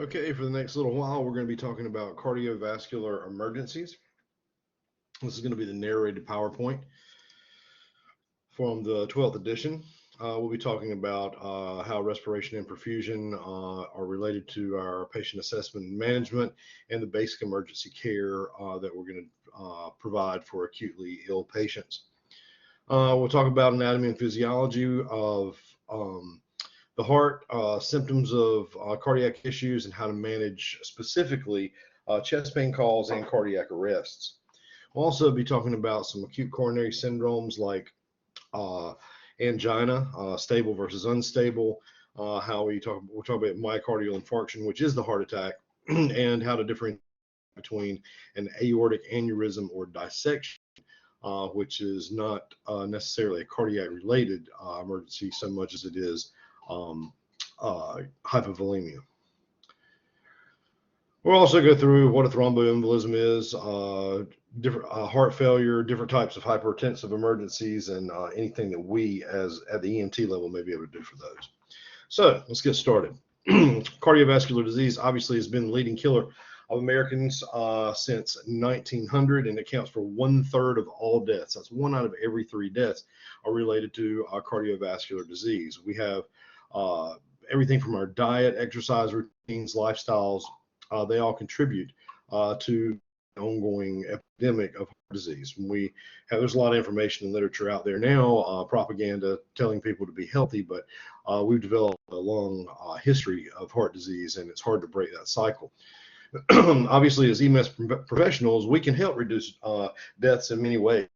Okay, for the next little while, we're going to be talking about cardiovascular emergencies. This is going to be the narrated PowerPoint from the 12th edition. We'll be talking about how respiration and perfusion are related to our patient assessment and management and the basic emergency care that we're going to provide for acutely ill patients. We'll talk about anatomy and physiology of the heart, symptoms of cardiac issues, and how to manage specifically chest pain calls and cardiac arrests. We'll also be talking about some acute coronary syndromes like angina, stable versus unstable, we'll talk about myocardial infarction, which is the heart attack, and how to differentiate between an aortic aneurysm or dissection, which is not necessarily a cardiac related emergency so much as it is hypovolemia. We'll also go through what a thromboembolism is, different heart failure, different types of hypertensive emergencies, and anything that we as at the EMT level may be able to do for those. So let's get started. Cardiovascular disease obviously has been the leading killer of Americans since 1900 and accounts for 1/3 of all deaths. That's 1 out of every 3 deaths are related to cardiovascular disease. We have everything from our diet, exercise routines, lifestyles, they all contribute to the ongoing epidemic of heart disease. There's a lot of information and literature out there now, propaganda telling people to be healthy, but we've developed a long history of heart disease, and it's hard to break that cycle. Obviously, as EMS professionals, we can help reduce deaths in many ways.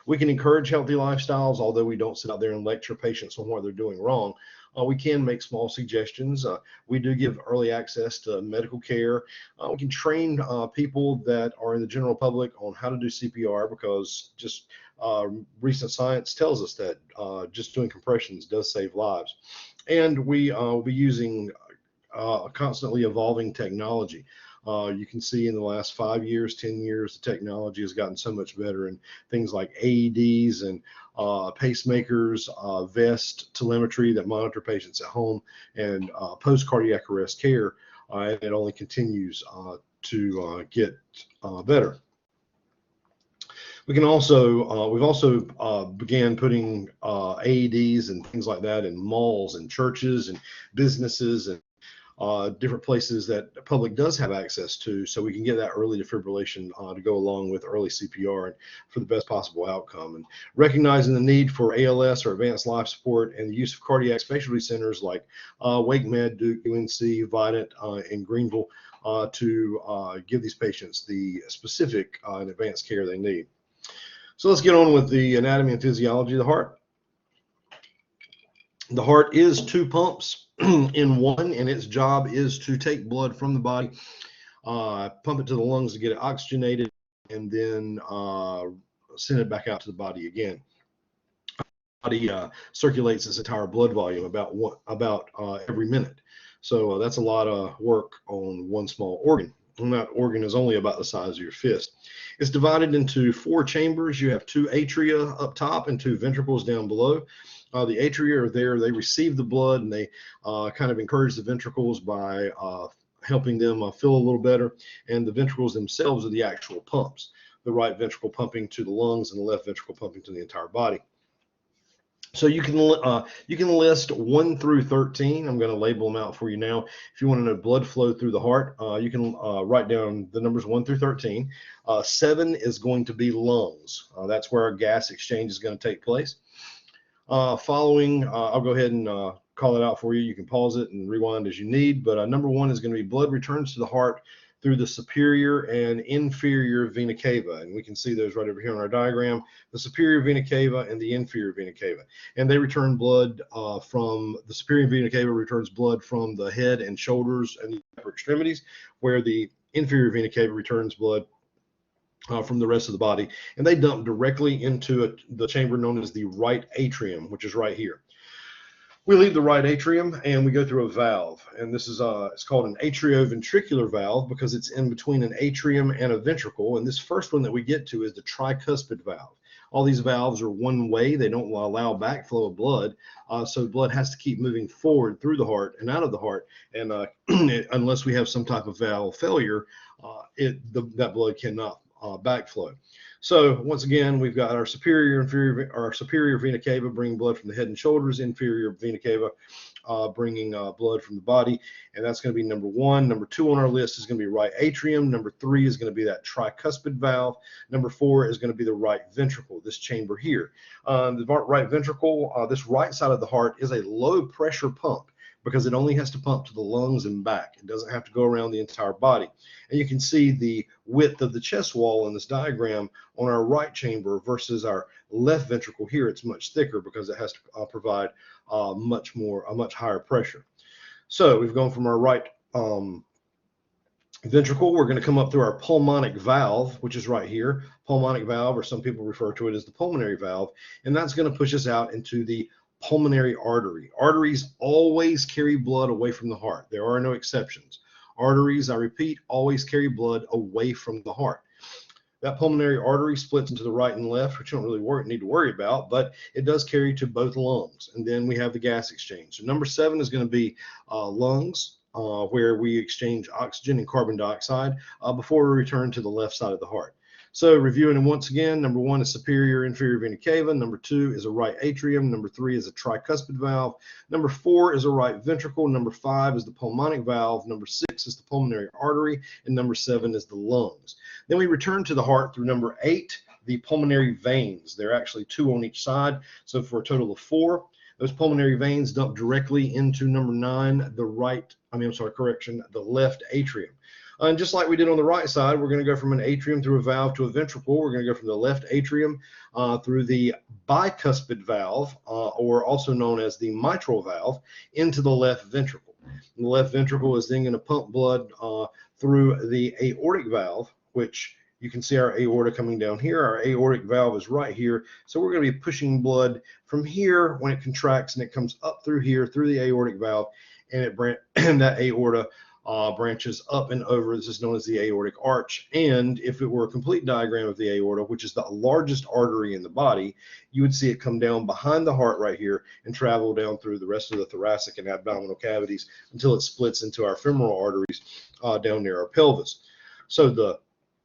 We can encourage healthy lifestyles, although we don't sit out there and lecture patients on what they're doing wrong. We can make small suggestions. We do give early access to medical care. We can train people that are in the general public on how to do CPR, because just recent science tells us that just doing compressions does save lives. And we will be using constantly evolving technology. You can see in the last 5 years, 10 years, the technology has gotten so much better in things like AEDs and pacemakers, vest telemetry that monitor patients at home, and post-cardiac arrest care. And it only continues to get better. We can also, we've also began putting AEDs and things like that in malls and churches and businesses and different places that the public does have access to, so we can get that early defibrillation to go along with early CPR and for the best possible outcome. And recognizing the need for ALS or advanced life support and the use of cardiac specialty centers like Wake Med, Duke, UNC, Vidant, and Greenville to give these patients the specific and advanced care they need. So let's get on with the anatomy and physiology of the heart. The heart is 2 pumps in one, and its job is to take blood from the body, pump it to the lungs to get it oxygenated, and then send it back out to the body again. The body circulates its entire blood volume about every minute. So that's a lot of work on one small organ. And that organ is only about the size of your fist. It's divided into 4 chambers. You have 2 atria up top and 2 ventricles down below. The atria are there, they receive the blood, and they kind of encourage the ventricles by helping them feel a little better. And the ventricles themselves are the actual pumps, the right ventricle pumping to the lungs and the left ventricle pumping to the entire body. So you can list 1 through 13. I'm going to label them out for you now. If you want to know blood flow through the heart, you can write down the numbers 1 through 13. 7 is going to be lungs. That's where our gas exchange is going to take place. Following, I'll go ahead and call it out for you. You can pause it and rewind as you need, but number 1 is going to be blood returns to the heart through the superior and inferior vena cava. And we can see those right over here on our diagram, the superior vena cava and the inferior vena cava. And they return blood from the superior vena cava returns blood from the head and shoulders and the upper extremities, where the inferior vena cava returns blood from the rest of the body, and they dump directly into the chamber known as the right atrium, which is right here. We leave the right atrium and we go through a valve, and this is it's called an atrioventricular valve because it's in between an atrium and a ventricle. And this first one that we get to is the tricuspid valve. All these valves are one way. They don't allow backflow of blood. So blood has to keep moving forward through the heart and out of the heart. And unless we have some type of valve failure, that blood cannot backflow. So once again, we've got our superior vena cava bringing blood from the head and shoulders, inferior vena cava bringing blood from the body, and that's going to be number 1. Number 2 on our list is going to be right atrium. Number 3 is going to be that tricuspid valve. Number 4 is going to be the right ventricle, this chamber here. The right ventricle, this right side of the heart, is a low pressure pump because it only has to pump to the lungs and back. It doesn't have to go around the entire body. And you can see the width of the chest wall in this diagram on our right chamber versus our left ventricle here. It's much thicker because it has to provide a much higher pressure. So we've gone from our right ventricle. We're going to come up through our pulmonic valve, which is right here. Pulmonic valve, or some people refer to it as the pulmonary valve, and that's going to push us out into the pulmonary artery. Arteries always carry blood away from the heart. There are no exceptions. Arteries, I repeat, always carry blood away from the heart. That pulmonary artery splits into the right and left, which you don't really need to worry about, but it does carry to both lungs. And then we have the gas exchange. So number 7 is going to be lungs, where we exchange oxygen and carbon dioxide before we return to the left side of the heart. So reviewing them once again, number 1 is superior inferior vena cava. Number 2 is a right atrium. Number 3 is a tricuspid valve. Number 4 is a right ventricle. Number 5 is the pulmonic valve. Number 6 is the pulmonary artery. And number 7 is the lungs. Then we return to the heart through number 8, the pulmonary veins. There are actually 2 on each side, so for a total of 4. Those pulmonary veins dump directly into number 9, the left atrium. And just like we did on the right side, we're going to go from an atrium through a valve to a ventricle. We're going to go from the left atrium through the bicuspid valve, or also known as the mitral valve, into the left ventricle. And the left ventricle is then going to pump blood through the aortic valve, which you can see our aorta coming down here. Our aortic valve is right here. So we're going to be pushing blood from here when it contracts, and it comes up through here through the aortic valve, and that aorta branches up and over. This is known as the aortic arch. And if it were a complete diagram of the aorta, which is the largest artery in the body, you would see it come down behind the heart right here and travel down through the rest of the thoracic and abdominal cavities until it splits into our femoral arteries down near our pelvis. So the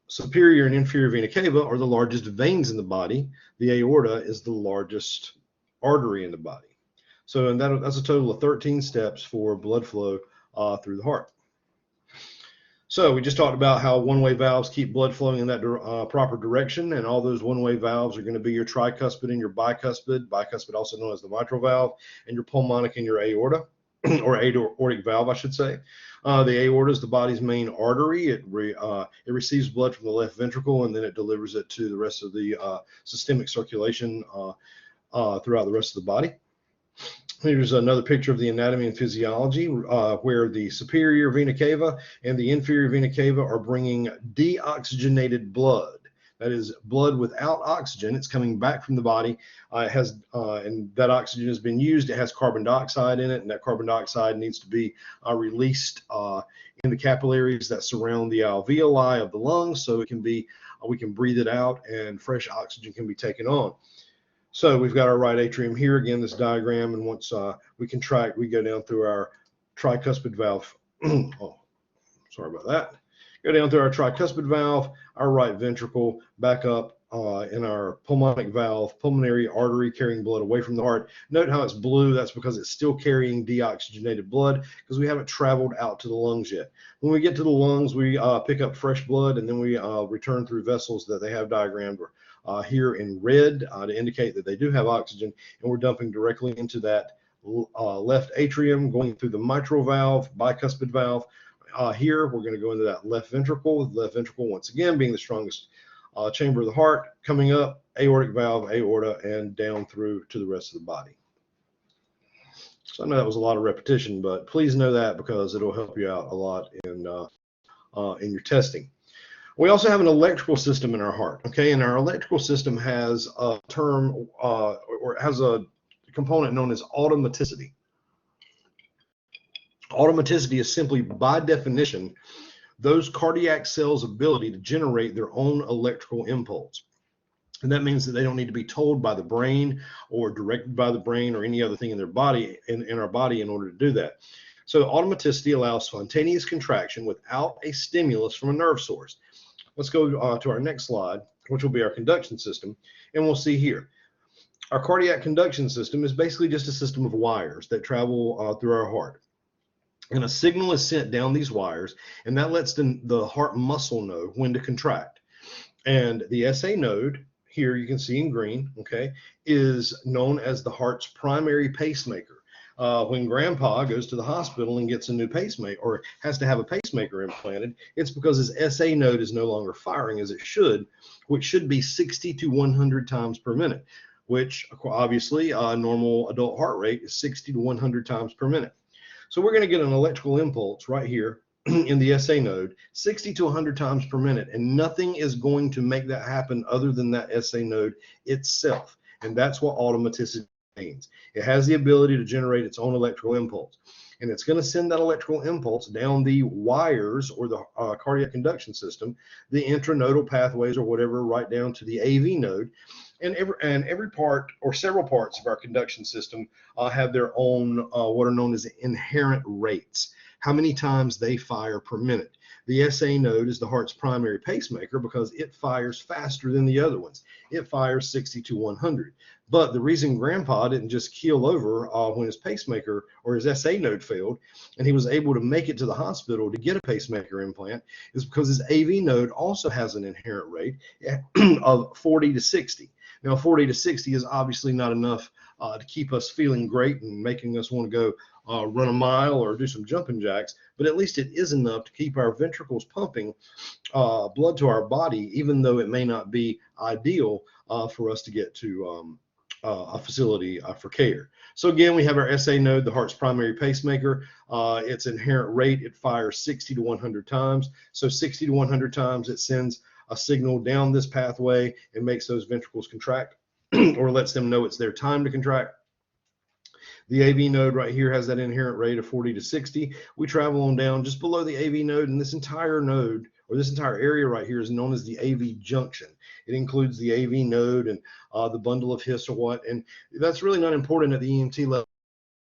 superior and inferior vena cava are the largest veins in the body. The aorta is the largest artery in the body. So that's a total of 13 steps for blood flow through the heart. So we just talked about how one-way valves keep blood flowing in that proper direction, and all those one-way valves are going to be your tricuspid and your bicuspid also known as the mitral valve, and your pulmonic and your aorta, or aortic valve, I should say. The aorta is the body's main artery. It receives blood from the left ventricle, and then it delivers it to the rest of the systemic circulation throughout the rest of the body. Here's another picture of the anatomy and physiology where the superior vena cava and the inferior vena cava are bringing deoxygenated blood. That is blood without oxygen. It's coming back from the body. And that oxygen has been used. It has carbon dioxide in it, and that carbon dioxide needs to be released in the capillaries that surround the alveoli of the lungs, so we can breathe it out, and fresh oxygen can be taken on. So we've got our right atrium here, again, this diagram, and once we contract, we go down through our tricuspid valve. Oh, sorry about that. Go down through our tricuspid valve, our right ventricle, back up in our pulmonic valve, pulmonary artery carrying blood away from the heart. Note how it's blue. That's because it's still carrying deoxygenated blood because we haven't traveled out to the lungs yet. When we get to the lungs, we pick up fresh blood, and then we return through vessels that they have diagrammed here in red to indicate that they do have oxygen, and we're dumping directly into that left atrium, going through the mitral valve, bicuspid valve. Here, we're going to go into that left ventricle. The left ventricle, once again, being the strongest chamber of the heart, coming up, aortic valve, aorta, and down through to the rest of the body. So I know that was a lot of repetition, but please know that because it'll help you out a lot in your testing. We also have an electrical system in our heart, okay? And our electrical system has a term or has a component known as automaticity. Automaticity is simply, by definition, those cardiac cells' ability to generate their own electrical impulse. And that means that they don't need to be told by the brain or directed by the brain or any other thing in their body, in our body, in order to do that. So automaticity allows spontaneous contraction without a stimulus from a nerve source. Let's go to our next slide, which will be our conduction system. And we'll see here, our cardiac conduction system is basically just a system of wires that travel through our heart. And a signal is sent down these wires, and that lets the heart muscle know when to contract. And the SA node, here you can see in green, okay, is known as the heart's primary pacemaker. When grandpa goes to the hospital and gets a new pacemaker, or has to have a pacemaker implanted, it's because his SA node is no longer firing as it should, which should be 60 to 100 times per minute, which obviously normal adult heart rate is 60 to 100 times per minute. So we're going to get an electrical impulse right here in the SA node, 60 to 100 times per minute, and nothing is going to make that happen other than that SA node itself. And that's what automaticity means. It has the ability to generate its own electrical impulse, and it's going to send that electrical impulse down the wires, or the cardiac conduction system, the intranodal pathways or whatever, right down to the AV node. And every part, or several parts of our conduction system, have their own what are known as inherent rates, how many times they fire per minute. The SA node is the heart's primary pacemaker because it fires faster than the other ones. It fires 60 to 100. But the reason grandpa didn't just keel over when his pacemaker or his SA node failed, and he was able to make it to the hospital to get a pacemaker implant, is because his AV node also has an inherent rate of 40 to 60. Now, 40 to 60 is obviously not enough to keep us feeling great and making us want to go run a mile or do some jumping jacks, but at least it is enough to keep our ventricles pumping blood to our body, even though it may not be ideal for us to get to a facility for care. So again, we have our SA node, the heart's primary pacemaker. Its inherent rate, it fires 60 to 100 times. So 60 to 100 times it sends a signal down this pathway and makes those ventricles contract or lets them know it's their time to contract. The AV node right here has that inherent rate of 40 to 60. We travel on down just below the AV node, and this entire node, or this entire area right here, is known as the AV junction. It includes the AV node and the bundle of His, or what, and that's really not important at the EMT level,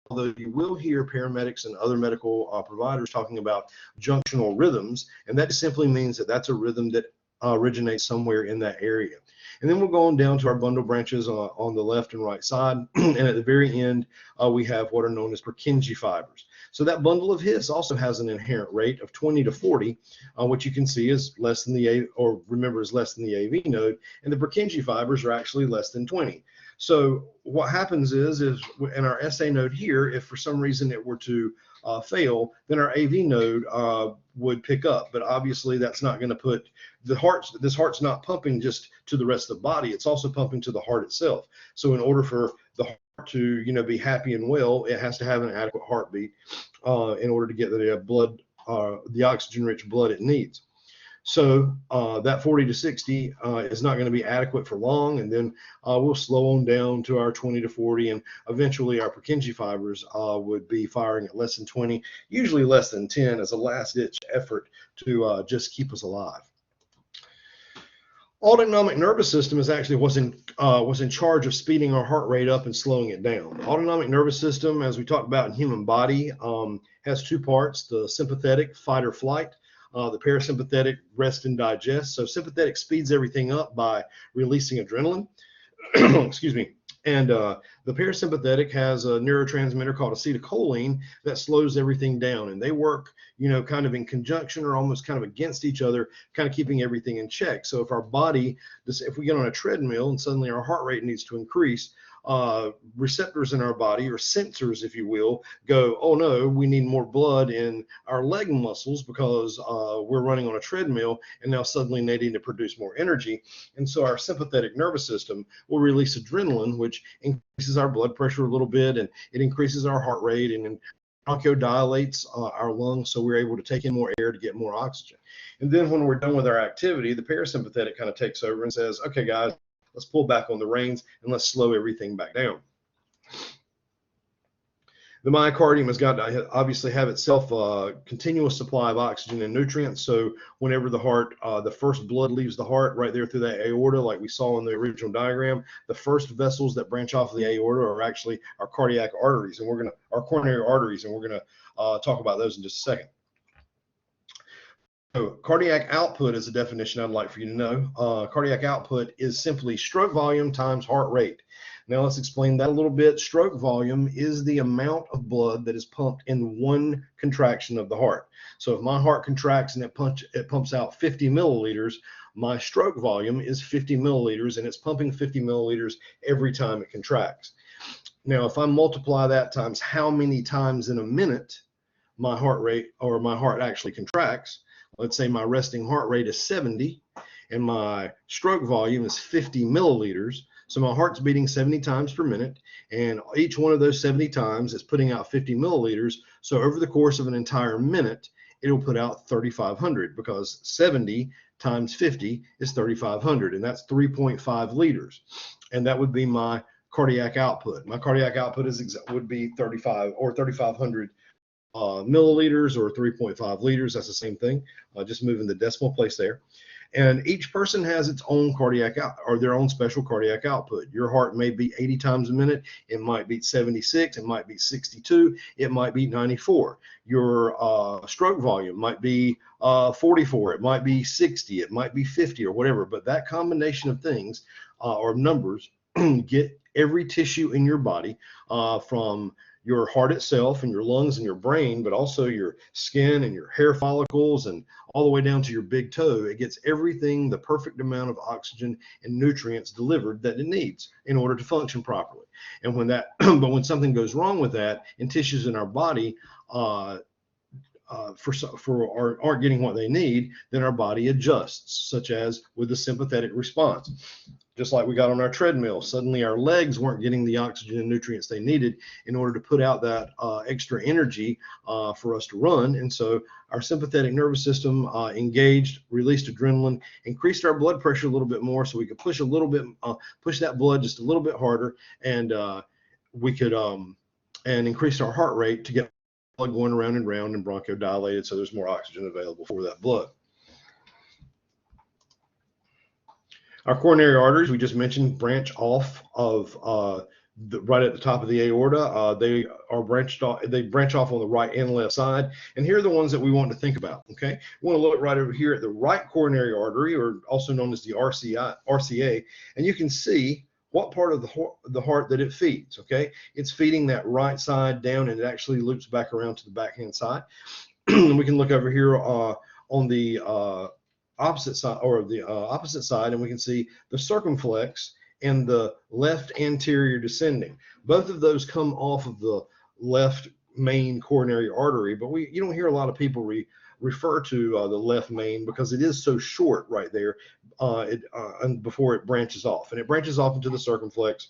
although you will hear paramedics and other medical providers talking about junctional rhythms, and that simply means that that's a rhythm that originates somewhere in that area. And then we'll go on down to our bundle branches on the left and right side. And at the very end, we have what are known as Purkinje fibers. So that bundle of His also has an inherent rate of 20 to 40, which you can see is less than the is less than the AV node. And the Purkinje fibers are actually less than 20. So what happens is in our SA node here, if for some reason it were to fail, then our AV node would pick up. But obviously that's not going to put this heart's not pumping just to the rest of the body. It's also pumping to the heart itself. So in order for the heart to be happy and well, it has to have an adequate heartbeat in order to get the blood, the oxygen-rich blood it needs. So that 40 to 60 is not going to be adequate for long, and then we'll slow on down to our 20 to 40, and eventually our Purkinje fibers would be firing at less than 20, usually less than 10, as a last-ditch effort to just keep us alive. Autonomic nervous system is actually was in charge of speeding our heart rate up and slowing it down. The autonomic nervous system, as we talked about in human body, has two parts: the sympathetic, fight or flight, the parasympathetic, rest and digest. So sympathetic speeds everything up by releasing adrenaline. Excuse me. And the parasympathetic has a neurotransmitter called acetylcholine that slows everything down. And they work, kind of in conjunction or almost kind of against each other, kind of keeping everything in check. So if our body, if we get on a treadmill and suddenly our heart rate needs to increase, receptors in our body, or sensors, if you will, go, oh no, we need more blood in our leg muscles because we're running on a treadmill, and now suddenly they need to produce more energy. And so our sympathetic nervous system will release adrenaline, which increases our blood pressure a little bit, and it increases our heart rate, and bronchodilates our lungs, so we're able to take in more air to get more oxygen. And then when we're done with our activity, the parasympathetic kind of takes over and says, okay guys, let's pull back on the reins and let's slow everything back down. The myocardium has got to obviously have itself a continuous supply of oxygen and nutrients. So whenever the heart, the first blood leaves the heart right there through that aorta, like we saw in the original diagram, the first vessels that branch off of the aorta are actually our cardiac arteries, and our coronary arteries, and we're gonna talk about those in just a second. So cardiac output is a definition I'd like for you to know. Cardiac output is simply stroke volume times heart rate. Now let's explain that a little bit. Stroke volume is the amount of blood that is pumped in one contraction of the heart. So if my heart contracts and it pumps out 50 milliliters, my stroke volume is 50 milliliters, and it's pumping 50 milliliters every time it contracts. Now, if I multiply that times how many times in a minute my heart rate or my heart actually contracts, let's say my resting heart rate is 70 and my stroke volume is 50 milliliters. So my heart's beating 70 times per minute, and each one of those 70 times is putting out 50 milliliters. So over the course of an entire minute, it'll put out 3,500, because 70 times 50 is 3,500, and that's 3.5 liters. And that would be my cardiac output. My cardiac output would be 3,500 milliliters, or 3.5 liters. That's the same thing, just moving the decimal place there. And each person has its own cardiac or their own special cardiac output. Your heart may beat 80 times a minute. It might beat 76. It might beat 62. It might beat 94. Your stroke volume might be 44. It might be 60. It might be 50 or whatever. But that combination of things or numbers get every tissue in your body, from your heart itself and your lungs and your brain, but also your skin and your hair follicles and all the way down to your big toe. It gets everything, the perfect amount of oxygen and nutrients delivered that it needs in order to function properly. And when that, but when something goes wrong with that and tissues in our body aren't getting what they need, then our body adjusts, such as with the sympathetic response. Just like we got on our treadmill, suddenly our legs weren't getting the oxygen and nutrients they needed in order to put out that extra energy for us to run. And so our sympathetic nervous system engaged, released adrenaline, increased our blood pressure a little bit more, so we could push that blood just a little bit harder, and we could and increase our heart rate to get blood going around and round and bronchodilated, so there's more oxygen available for that blood. Our coronary arteries, we just mentioned, branch off of right at the top of the aorta. They branch off on the right and left side. And here are the ones that we want to think about. Okay, we want to look right over here at the right coronary artery, or also known as the RCA, and you can see what part of the heart that it feeds. Okay, it's feeding that right side down, and it actually loops back around to the backhand side. We can look over here on the opposite side, and we can see the circumflex and the left anterior descending. Both of those come off of the left main coronary artery, but you don't hear a lot of people refer to the left main, because it is so short right there and before it branches off, and it branches off into the circumflex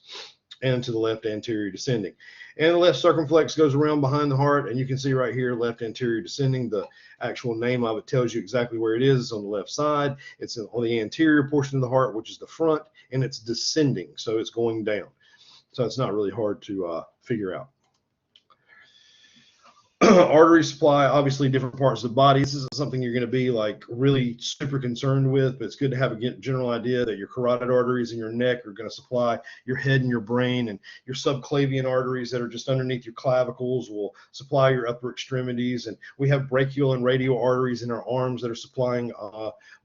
and to the left anterior descending. And the left circumflex goes around behind the heart, and you can see right here, left anterior descending. The actual name of it tells you exactly where it is. It's on the left side. It's on the anterior portion of the heart, which is the front, and it's descending, so it's going down. So it's not really hard to figure out. Artery supply, obviously different parts of the body. This isn't something you're going to be like really super concerned with, but it's good to have a general idea that your carotid arteries in your neck are going to supply your head and your brain, and your subclavian arteries that are just underneath your clavicles will supply your upper extremities. And we have brachial and radial arteries in our arms that are supplying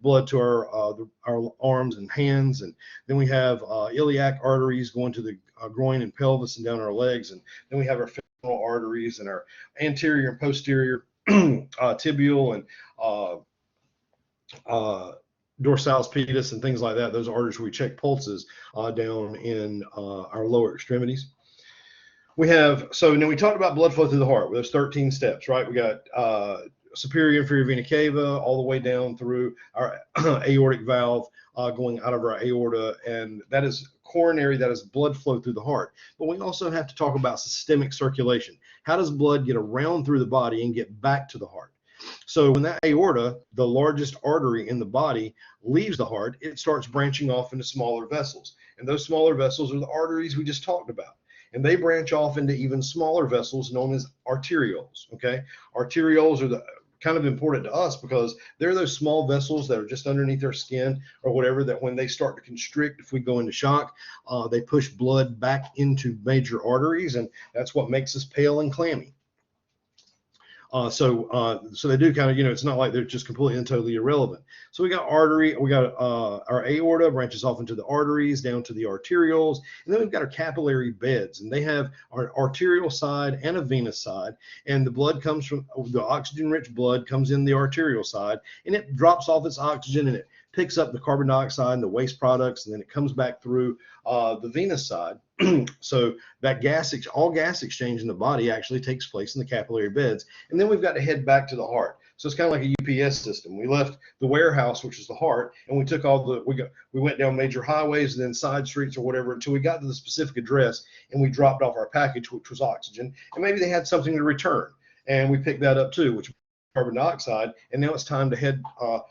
blood to our arms and hands. And then we have iliac arteries going to the groin and pelvis and down our legs. And then we have our arteries and our anterior and posterior tibial and dorsalis pedis and things like that. Those arteries where we check pulses down in our lower extremities. We have, so now we talked about blood flow through the heart with those 13 steps, right? We got superior inferior vena cava all the way down through our aortic valve going out of our aorta, and that is coronary, that is blood flow through the heart. But we also have to talk about systemic circulation. How does blood get around through the body and get back to the heart? So when that aorta, the largest artery in the body, leaves the heart, it starts branching off into smaller vessels. And those smaller vessels are the arteries we just talked about. and they branch off into even smaller vessels known as arterioles. Okay, arterioles are the kind of important to us because they're those small vessels that are just underneath our skin or whatever, that when they start to constrict, if we go into shock, they push blood back into major arteries, and that's what makes us pale and clammy. So they do kind of, it's not like they're just completely and totally irrelevant. So we got artery, we got our aorta branches off into the arteries down to the arterioles, and then we've got our capillary beds, and they have our arterial side and a venous side, and the blood comes from the oxygen-rich blood comes in the arterial side, and it drops off its oxygen and it picks up the carbon dioxide and the waste products, and then it comes back through the venous side. So that all gas exchange in the body actually takes place in the capillary beds. And then we've got to head back to the heart. So it's kind of like a UPS system. We left the warehouse, which is the heart, and we took we went down major highways and then side streets or whatever until we got to the specific address, and we dropped off our package, which was oxygen, and maybe they had something to return, and we picked that up too, which was carbon dioxide. And now it's time to head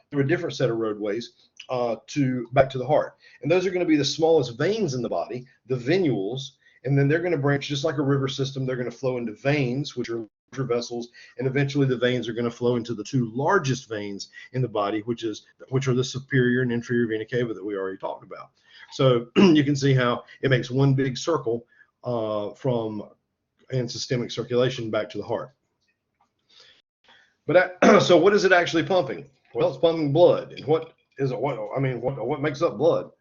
through a different set of roadways back to the heart. And those are going to be the smallest veins in the body, the venules, and then they're going to branch just like a river system. They're going to flow into veins, which are larger vessels, and eventually the veins are going to flow into the two largest veins in the body, which are the superior and inferior vena cava that we already talked about. So you can see how it makes one big circle in systemic circulation back to the heart. But so what is it actually pumping? Well, it's pumping blood. And what makes up blood?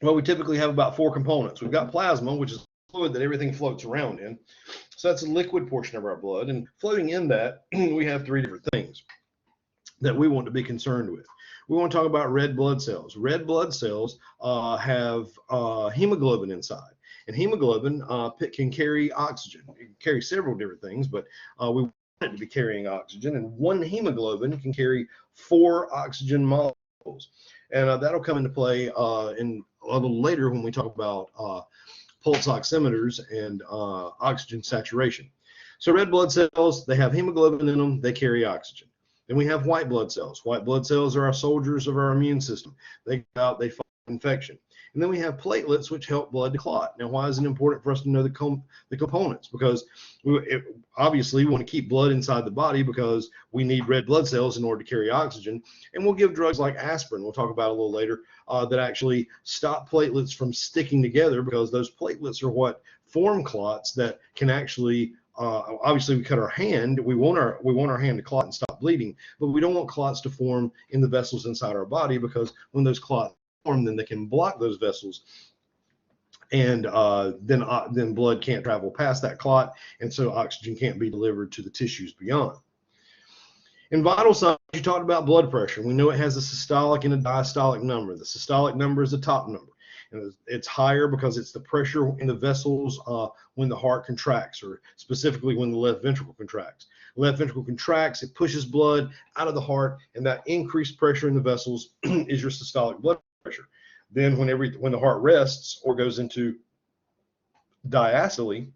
Well, we typically have about 4 components. We've got plasma, which is fluid that everything floats around in. So that's a liquid portion of our blood. And floating in that, we have 3 different things that we want to be concerned with. We want to talk about red blood cells. Red blood cells have hemoglobin inside. And hemoglobin can carry oxygen. It can carry several different things, but we want it to be carrying oxygen. And 1 hemoglobin can carry 4 oxygen molecules. And that'll come into play a little later when we talk about pulse oximeters and oxygen saturation. So red blood cells, they have hemoglobin in them, they carry oxygen. Then we have white blood cells. White blood cells are our soldiers of our immune system. They go out, they fight infection. And then we have platelets, which help blood to clot. Now, why is it important for us to know the components? Because obviously we want to keep blood inside the body because we need red blood cells in order to carry oxygen. And we'll give drugs like aspirin, we'll talk about a little later, that actually stop platelets from sticking together, because those platelets are what form clots that can actually, obviously we cut our hand, we want our hand to clot and stop bleeding, but we don't want clots to form in the vessels inside our body, because when those clots form, then they can block those vessels, and then blood can't travel past that clot, and so oxygen can't be delivered to the tissues beyond. In vital signs, you talked about blood pressure. We know it has a systolic and a diastolic number. The systolic number is the top number, and it's higher because it's the pressure in the vessels when the heart contracts, or specifically when the left ventricle contracts. The left ventricle contracts, it pushes blood out of the heart, and that increased pressure in the vessels is your systolic blood pressure. Then when the heart rests or goes into diastole,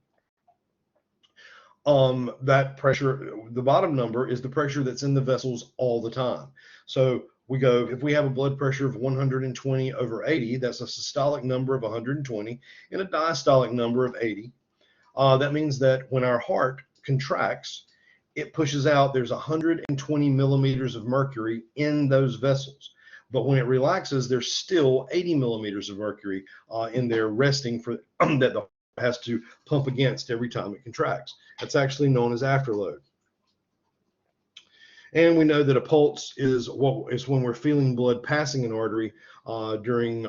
that pressure, the bottom number, is the pressure that's in the vessels all the time. So we go, if we have a blood pressure of 120 over 80, that's a systolic number of 120 and a diastolic number of 80. That means that when our heart contracts, it pushes out, there's 120 millimeters of mercury in those vessels. But when it relaxes, there's still 80 millimeters of mercury in there resting for that the heart has to pump against every time it contracts. That's actually known as afterload. And we know that a pulse is when we're feeling blood passing an artery during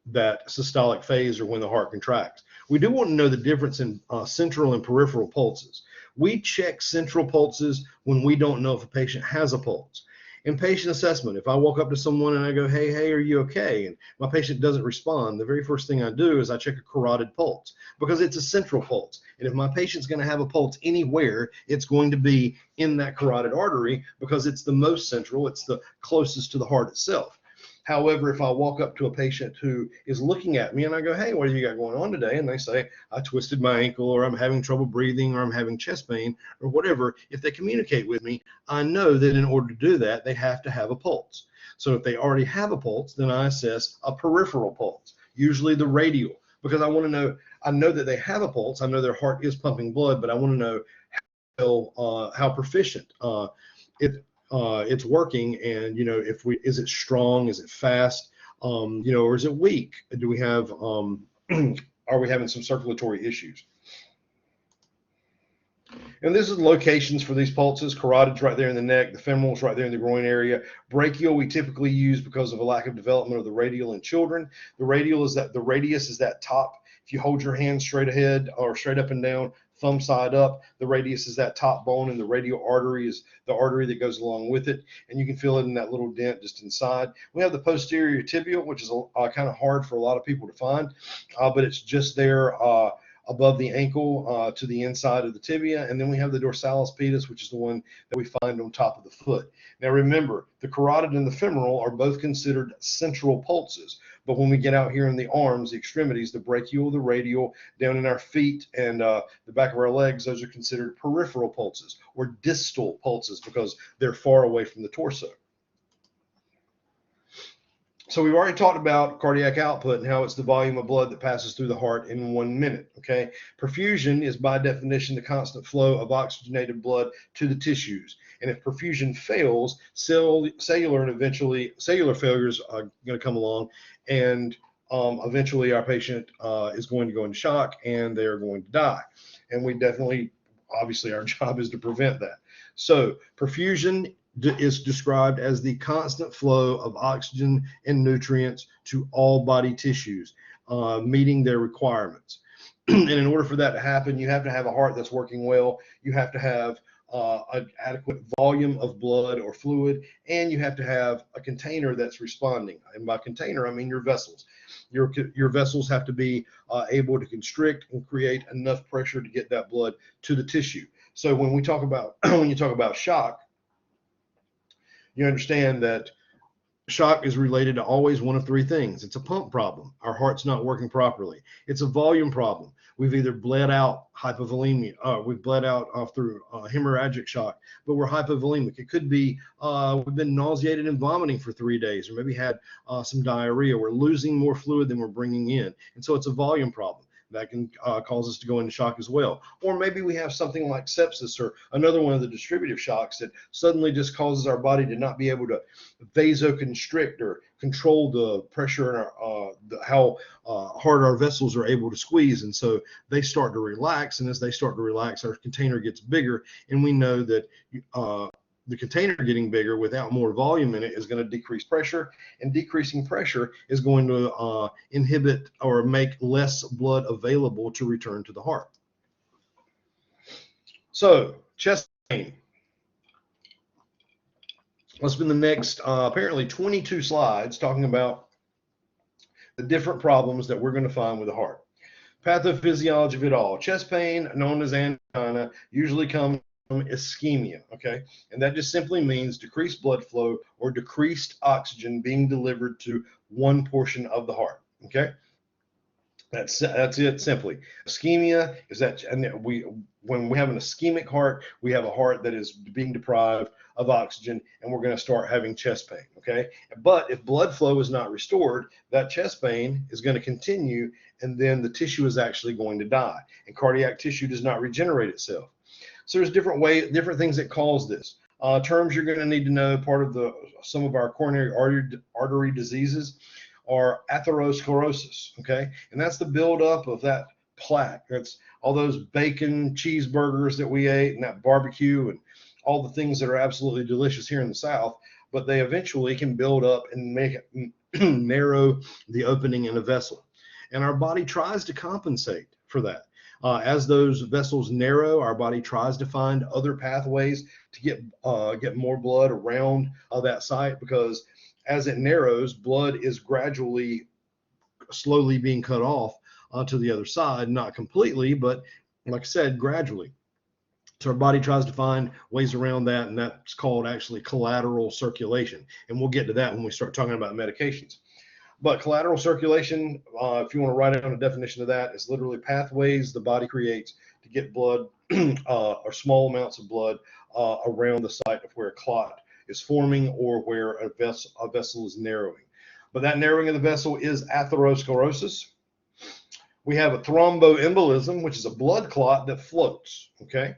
that systolic phase, or when the heart contracts. We do want to know the difference in central and peripheral pulses. We check central pulses when we don't know if a patient has a pulse. In patient assessment, if I walk up to someone and I go, hey, are you okay? And my patient doesn't respond, the very first thing I do is I check a carotid pulse, because it's a central pulse. And if my patient's going to have a pulse anywhere, it's going to be in that carotid artery, because it's the most central, it's the closest to the heart itself. However, if I walk up to a patient who is looking at me and I go, hey, what have you got going on today? And they say, I twisted my ankle, or I'm having trouble breathing, or I'm having chest pain, or whatever, if they communicate with me, I know that in order to do that, they have to have a pulse. So if they already have a pulse, then I assess a peripheral pulse, usually the radial. because I want to know, I know that they have a pulse, I know their heart is pumping blood, but I want to know how proficient it's working, and is it strong, is it fast, or is it weak? Do we have are we having some circulatory issues? And this is locations for these pulses. Carotid's right there in the neck, the femoral's right there in the groin area. Brachial we typically use because of a lack of development of the radial in children. The radius is that top. If you hold your hand straight ahead or straight up and down, thumb side up, the radius is that top bone, and the radial artery is the artery that goes along with it. And you can feel it in that little dent just inside. We have the posterior tibial, which is kind of hard for a lot of people to find, but it's just there above the ankle to the inside of the tibia. And then we have the dorsalis pedis, which is the one that we find on top of the foot. Now remember, the carotid and the femoral are both considered central pulses, but when we get out here in the arms, the extremities, the brachial, the radial, down in our feet and the back of our legs, those are considered peripheral pulses or distal pulses because they're far away from the torso. So we've already talked about cardiac output and how it's the volume of blood that passes through the heart in 1 minute, okay? Perfusion is by definition the constant flow of oxygenated blood to the tissues. And if perfusion fails, cellular failures are going to come along, and eventually our patient is going to go into shock and they are going to die. And we definitely, obviously our job is to prevent that. So perfusion is described as the constant flow of oxygen and nutrients to all body tissues, meeting their requirements. And in order for that to happen, you have to have a heart that's working well. You have to have an adequate volume of blood or fluid, and you have to have a container that's responding. And by container, I mean your vessels. Your vessels have to be able to constrict and create enough pressure to get that blood to the tissue. So when we talk about when you talk about shock, you understand that shock is related to always one of three things. It's a pump problem. Our heart's not working properly. It's a volume problem. We've either bled out hypovolemia, we've bled out through hemorrhagic shock, but we're hypovolemic. It could be we've been nauseated and vomiting for 3 days, or maybe had some diarrhea. We're losing more fluid than we're bringing in. And so it's a volume problem. That can cause us to go into shock as well. Or maybe we have something like sepsis or another one of the distributive shocks that suddenly just causes our body to not be able to vasoconstrict or control the pressure in how hard our vessels are able to squeeze. And so they start to relax. And as they start to relax, our container gets bigger. And we know that the container getting bigger without more volume in it is going to decrease pressure, and decreasing pressure is going to inhibit or make less blood available to return to the heart. So chest pain. Let's spend the next apparently 22 slides talking about the different problems that we're going to find with the heart. Pathophysiology of it all. Chest pain, known as angina, usually comes from ischemia, okay? And that just simply means decreased blood flow or decreased oxygen being delivered to one portion of the heart, okay? That's it simply. Ischemia is that, and when we have an ischemic heart, we have a heart that is being deprived of oxygen, and we're going to start having chest pain, okay? But if blood flow is not restored, that chest pain is going to continue, and then the tissue is actually going to die, and cardiac tissue does not regenerate itself. So there's different things that cause this. Terms you're going to need to know. Part of some of our coronary artery diseases are atherosclerosis, okay? And that's the buildup of that plaque. That's all those bacon cheeseburgers that we ate and that barbecue and all the things that are absolutely delicious here in the South, but they eventually can build up and make it narrow the opening in a vessel. And our body tries to compensate for that. As those vessels narrow, our body tries to find other pathways to get more blood around that site, because as it narrows, blood is slowly being cut off to the other side, not completely, but like I said, gradually. So our body tries to find ways around that, and that's called actually collateral circulation. And we'll get to that when we start talking about medications. But collateral circulation, if you want to write down a definition of that, is literally pathways the body creates to get blood or small amounts of blood around the site of where a clot is forming or where a vessel is narrowing. But that narrowing of the vessel is atherosclerosis. We have a thromboembolism, which is a blood clot that floats, okay?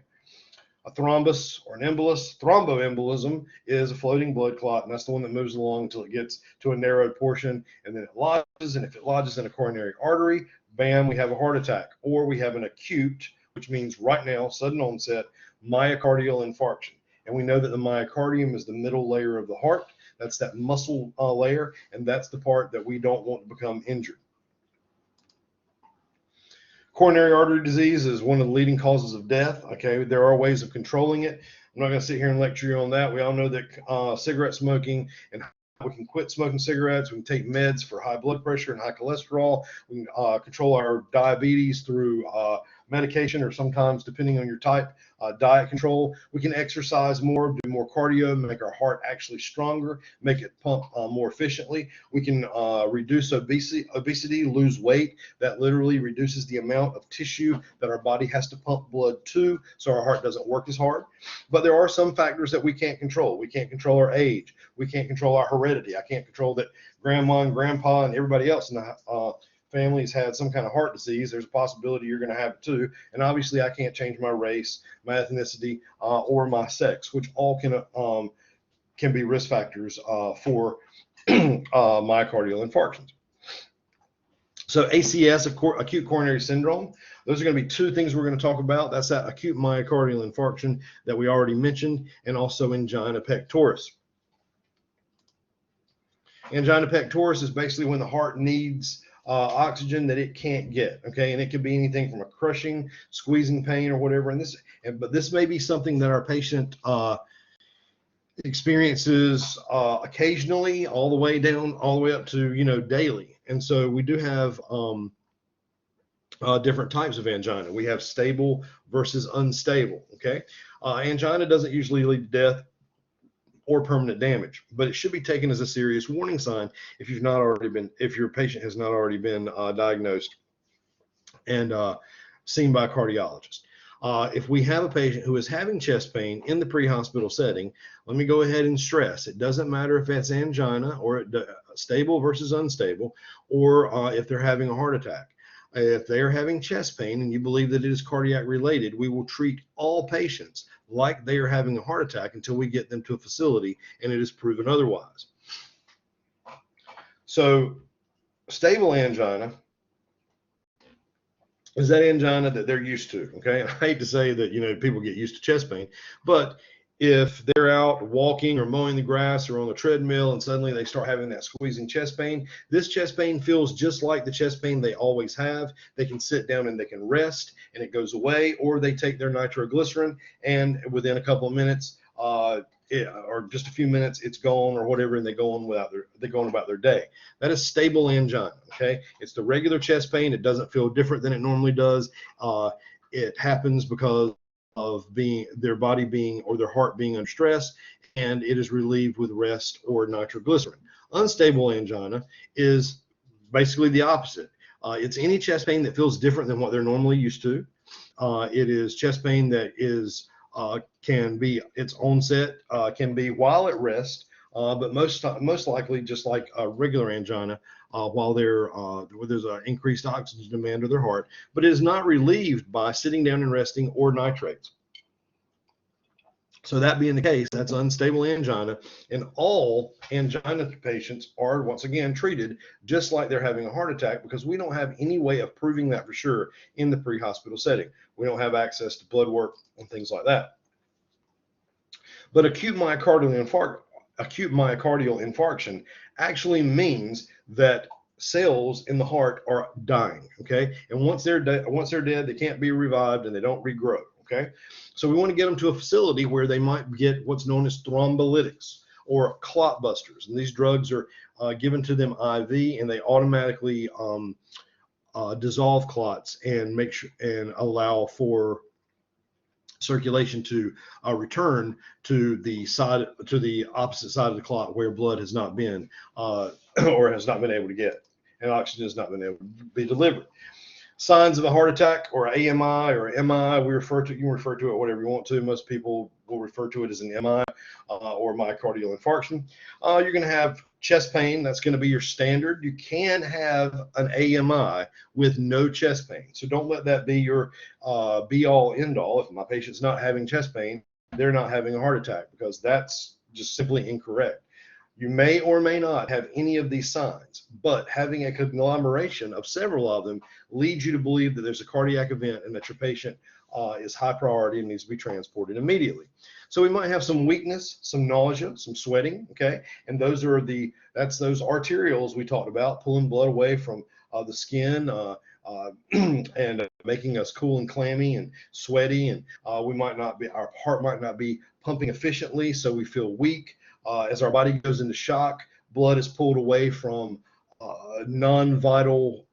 A thrombus or an embolus. Thromboembolism is a floating blood clot, and that's the one that moves along until it gets to a narrowed portion, and then it lodges, and if it lodges in a coronary artery, bam, we have a heart attack. Or we have an acute, which means right now, sudden onset, myocardial infarction. And we know that the myocardium is the middle layer of the heart. That's that muscle layer, and that's the part that we don't want to become injured. Coronary artery disease is one of the leading causes of death. Okay, there are ways of controlling it. I'm not going to sit here and lecture you on that. We all know that cigarette smoking, and we can quit smoking cigarettes. We can take meds for high blood pressure and high cholesterol. We can control our diabetes through medication, or sometimes, depending on your type, diet control. We can exercise more, do more cardio, make our heart actually stronger, make it pump more efficiently. We can reduce obesity, lose weight. That literally reduces the amount of tissue that our body has to pump blood to, so our heart doesn't work as hard. But there are some factors that we can't control. We can't control our age. We can't control our heredity. I can't control that grandma and grandpa and everybody else in the family's had some kind of heart disease. There's a possibility you're going to have it too. And obviously I can't change my race, my ethnicity, or my sex, which all can be risk factors for myocardial infarctions. So ACS, acute coronary syndrome, those are going to be two things we're going to talk about. That's that acute myocardial infarction that we already mentioned, and also angina pectoris. Angina pectoris is basically when the heart needs oxygen that it can't get, okay? And it could be anything from a crushing, squeezing pain or whatever. But this may be something that our patient experiences occasionally, all the way up to, daily. And so we do have different types of angina. We have stable versus unstable, okay? Angina doesn't usually lead to death or permanent damage, but it should be taken as a serious warning sign if your patient has not already been diagnosed and seen by a cardiologist. If we have a patient who is having chest pain in the pre-hospital setting, let me go ahead and stress, it doesn't matter if it's angina or stable versus unstable, or if they're having a heart attack. If they are having chest pain and you believe that it is cardiac related, we will treat all patients like they are having a heart attack until we get them to a facility and it is proven otherwise. So stable angina is that angina that they're used to, okay? I hate to say that, people get used to chest pain, but if they're out walking or mowing the grass or on the treadmill and suddenly they start having that squeezing chest pain, this chest pain feels just like the chest pain they always have. They can sit down and they can rest and it goes away, or they take their nitroglycerin and within a couple of minutes or just a few minutes, it's gone or whatever, and they go on about their day. That is stable angina, okay? It's the regular chest pain. It doesn't feel different than it normally does. It happens because of their body being or their heart being under stress, and it is relieved with rest or nitroglycerin. Unstable angina is basically the opposite. It's any chest pain that feels different than what they're normally used to. It is chest pain that is can be its onset can be while at rest, but most likely just like a regular angina while there's an increased oxygen demand of their heart, but it is not relieved by sitting down and resting or nitrates. So that being the case, that's unstable angina, and all angina patients are once again treated just like they're having a heart attack, because we don't have any way of proving that for sure in the pre-hospital setting. We don't have access to blood work and things like that. But acute myocardial infarction actually means that cells in the heart are dying, okay? And once they're dead, they can't be revived and they don't regrow, okay? So we want to get them to a facility where they might get what's known as thrombolytics or clot busters. And these drugs are given to them IV, and they automatically dissolve clots and allow for circulation to return to the opposite side of the clot where blood has not been or has not been able to get, and oxygen has not been able to be delivered. Signs of a heart attack, or AMI or MI, you can refer to it whatever you want to. Most people will refer to it as an MI or myocardial infarction. You're going to have chest pain. That's going to be your standard. You can have an AMI with no chest pain. So don't let that be your be all end all. If my patient's not having chest pain, they're not having a heart attack, because that's just simply incorrect. You may or may not have any of these signs, but having a conglomeration of several of them leads you to believe that there's a cardiac event and that your patient is high priority and needs to be transported immediately. So we might have some weakness, some nausea, some sweating, okay? And those arterioles we talked about, pulling blood away from the skin and making us cool and clammy and sweaty, and our heart might not be pumping efficiently, so we feel weak. As our body goes into shock, blood is pulled away from non-vital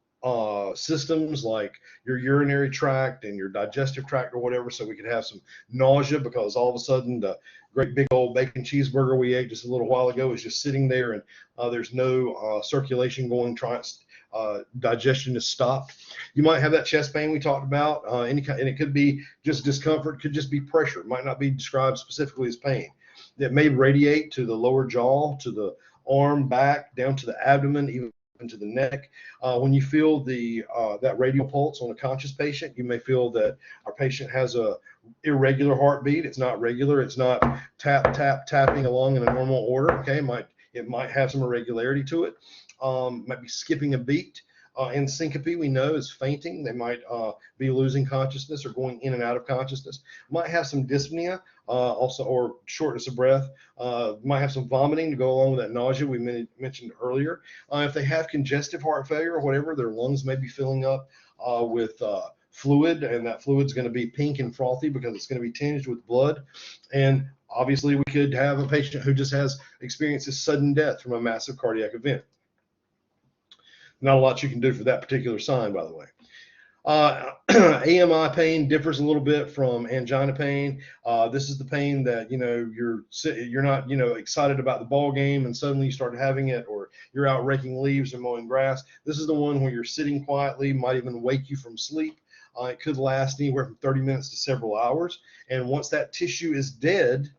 systems like your urinary tract and your digestive tract or whatever. So we could have some nausea because all of a sudden the great big old bacon cheeseburger we ate just a little while ago is just sitting there, and there's no circulation going. Digestion is stopped. You might have that chest pain we talked about, and it could be just discomfort, could just be pressure. It might not be described specifically as pain. It may radiate to the lower jaw, to the arm, back, down to the abdomen, even to the neck. When you feel that radial pulse on a conscious patient, you may feel that our patient has a irregular heartbeat. It's not regular. It's not tapping along in a normal order. Okay, it might have some irregularity to it. Might be skipping a beat. And syncope, we know, is fainting. They might be losing consciousness or going in and out of consciousness. Might have some dyspnea, also, or shortness of breath. Might have some vomiting to go along with that nausea we mentioned earlier. If they have congestive heart failure or whatever, their lungs may be filling up with fluid, and that fluid's going to be pink and frothy because it's going to be tinged with blood. And obviously, we could have a patient who just experiences sudden death from a massive cardiac event. Not a lot you can do for that particular sign, by the way. AMI pain differs a little bit from angina pain. This is the pain that, you're not, excited about the ball game and suddenly you start having it, or you're out raking leaves or mowing grass. This is the one where you're sitting quietly, might even wake you from sleep. It could last anywhere from 30 minutes to several hours. And once that tissue is dead,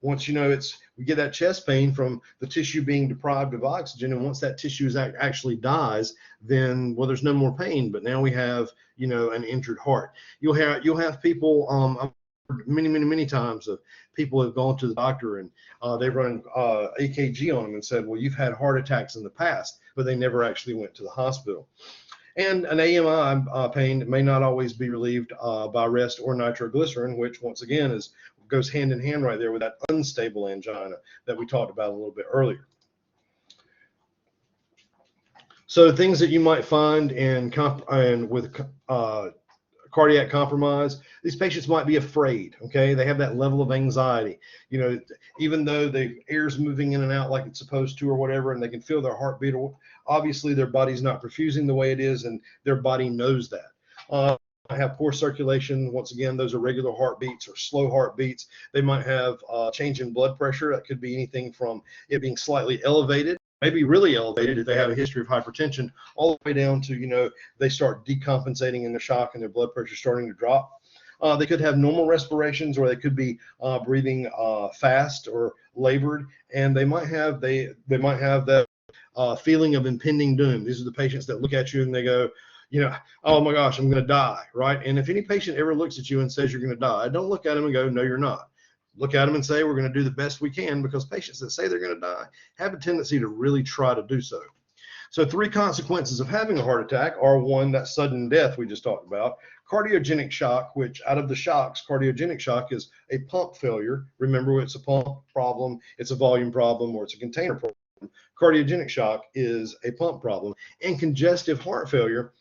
once we get that chest pain from the tissue being deprived of oxygen, and once that tissue actually dies, then there's no more pain. But now we have an injured heart. You'll have people many times of people have gone to the doctor and they've run AKG on them and said, well, you've had heart attacks in the past, but they never actually went to the hospital. And an AMI pain may not always be relieved by rest or nitroglycerin, which once again goes hand in hand right there with that unstable angina that we talked about a little bit earlier. So things that you might find with cardiac compromise, these patients might be afraid. Okay, they have that level of anxiety. Even though the air's moving in and out like it's supposed to or whatever, and they can feel their heartbeat. Obviously, their body's not perfusing the way it is, and their body knows that. Have poor circulation. Once again, those are regular heartbeats or slow heartbeats. They might have change in blood pressure. That could be anything from it being slightly elevated, maybe really elevated if they have a history of hypertension, all the way down to, they start decompensating in the shock and their blood pressure starting to drop. They could have normal respirations, or they could be breathing fast or labored, and they might have that feeling of impending doom. These are the patients that look at you and they go, oh my gosh, I'm going to die, right? And if any patient ever looks at you and says you're going to die, don't look at them and go, no, you're not. Look at them and say, we're going to do the best we can, because patients that say they're going to die have a tendency to really try to do so. So 3 consequences of having a heart attack are: 1, that sudden death we just talked about; cardiogenic shock, which out of the shocks, cardiogenic shock is a pump failure. Remember, it's a pump problem, it's a volume problem, or it's a container problem. Cardiogenic shock is a pump problem. And congestive heart failure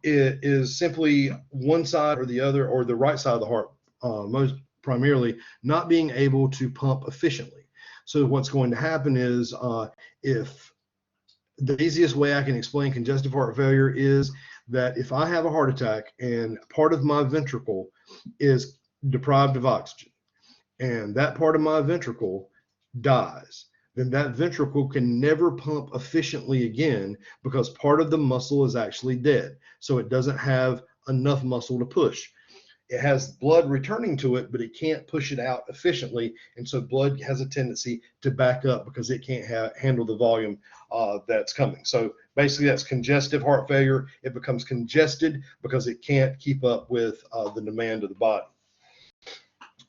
it is simply one side or the other, or the right side of the heart, most primarily not being able to pump efficiently. So what's going to happen is, if the easiest way I can explain congestive heart failure is that if I have a heart attack and part of my ventricle is deprived of oxygen, and that part of my ventricle dies, then that ventricle can never pump efficiently again because part of the muscle is actually dead. So it doesn't have enough muscle to push. It has blood returning to it, but it can't push it out efficiently. And so blood has a tendency to back up because it can't handle the volume that's coming. So basically that's congestive heart failure. It becomes congested because it can't keep up with the demand of the body.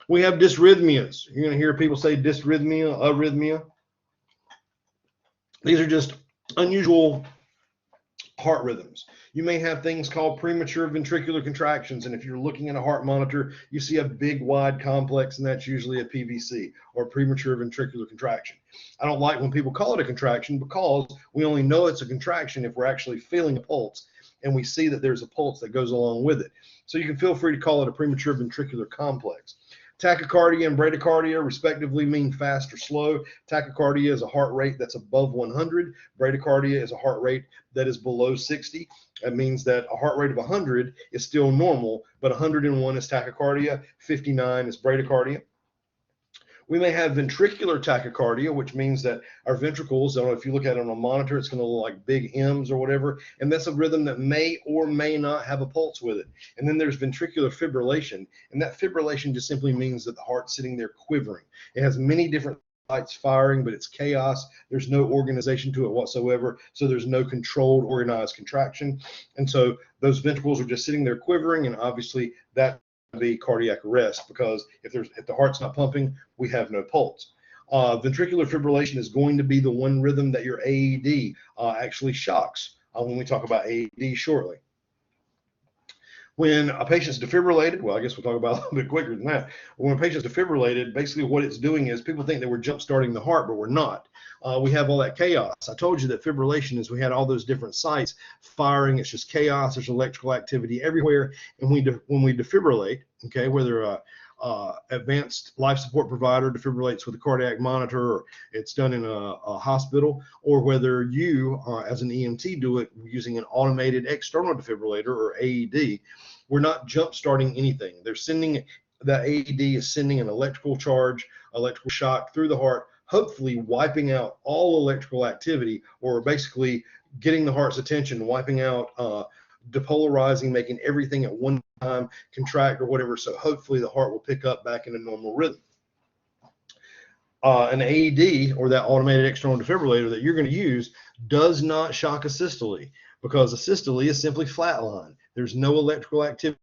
We have dysrhythmias. You're going to hear people say dysrhythmia, arrhythmia. These are just unusual heart rhythms. You may have things called premature ventricular contractions, and if you're looking at a heart monitor, you see a big wide complex, and that's usually a PVC, or premature ventricular contraction. I don't like when people call it a contraction because we only know it's a contraction if we're actually feeling a pulse and we see that there's a pulse that goes along with it. So you can feel free to call it a premature ventricular complex. Tachycardia and bradycardia respectively mean fast or slow. Tachycardia is a heart rate that's above 100. Bradycardia is a heart rate that is below 60. That means that a heart rate of 100 is still normal, but 101 is tachycardia, 59 is bradycardia. We may have ventricular tachycardia, which means that our ventricles, I don't know if you look at it on a monitor, it's going to look like big M's or whatever, and that's a rhythm that may or may not have a pulse with it. And then there's ventricular fibrillation, and that fibrillation just simply means that the heart's sitting there quivering. It has many different sites firing, but it's chaos. There's no organization to it whatsoever, so there's no controlled, organized contraction. And so those ventricles are just sitting there quivering, and obviously that be cardiac arrest, because if the heart's not pumping, we have no pulse. Ventricular fibrillation is going to be the one rhythm that your AED actually shocks when we talk about AED shortly. When a patient's defibrillated, well, I guess we'll talk about it a little bit quicker than that. When a patient's defibrillated, basically what it's doing is people think that we're jump starting the heart, but we're not. We have all that chaos. I told you that fibrillation is we had all those different sites firing. It's just chaos. There's electrical activity everywhere. And when we defibrillate, okay, whether advanced life support provider defibrillates with a cardiac monitor, or it's done in a hospital, or whether you as an EMT do it using an automated external defibrillator or AED, we're not jump starting anything. That AED is sending an electrical charge, electrical shock through the heart, hopefully wiping out all electrical activity, or basically getting the heart's attention, wiping out, depolarizing, making everything at one time contract or whatever. So hopefully the heart will pick up back in a normal rhythm. An AED, or that automated external defibrillator that you're going to use, does not shock a systole, because a systole is simply flatline. There's no electrical activity.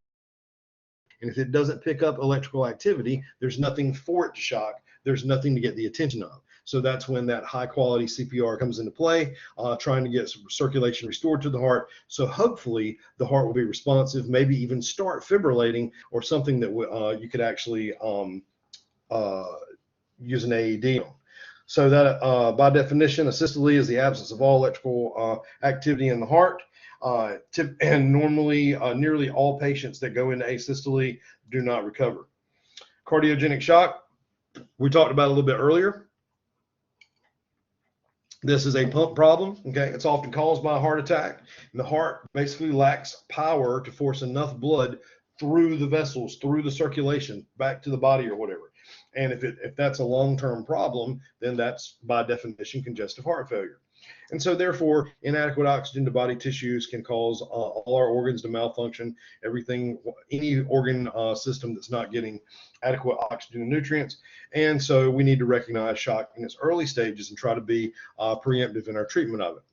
And if it doesn't pick up electrical activity, there's nothing for it to shock. There's nothing to get the attention of. So that's when that high quality CPR comes into play, trying to get some circulation restored to the heart. So hopefully the heart will be responsive, maybe even start fibrillating, or something that you could actually use an AED on. So that by definition, a systole is the absence of all electrical activity in the heart. And normally nearly all patients that go into asystole do not recover. Cardiogenic shock, we talked about a little bit earlier. This is a pump problem, okay? It's often caused by a heart attack, and the heart basically lacks power to force enough blood through the vessels, through the circulation, back to the body or whatever. And if that's a long-term problem, then that's by definition congestive heart failure. And so therefore, inadequate oxygen to body tissues can cause all our organs to malfunction, any organ system that's not getting adequate oxygen and nutrients. And so we need to recognize shock in its early stages and try to be preemptive in our treatment of it.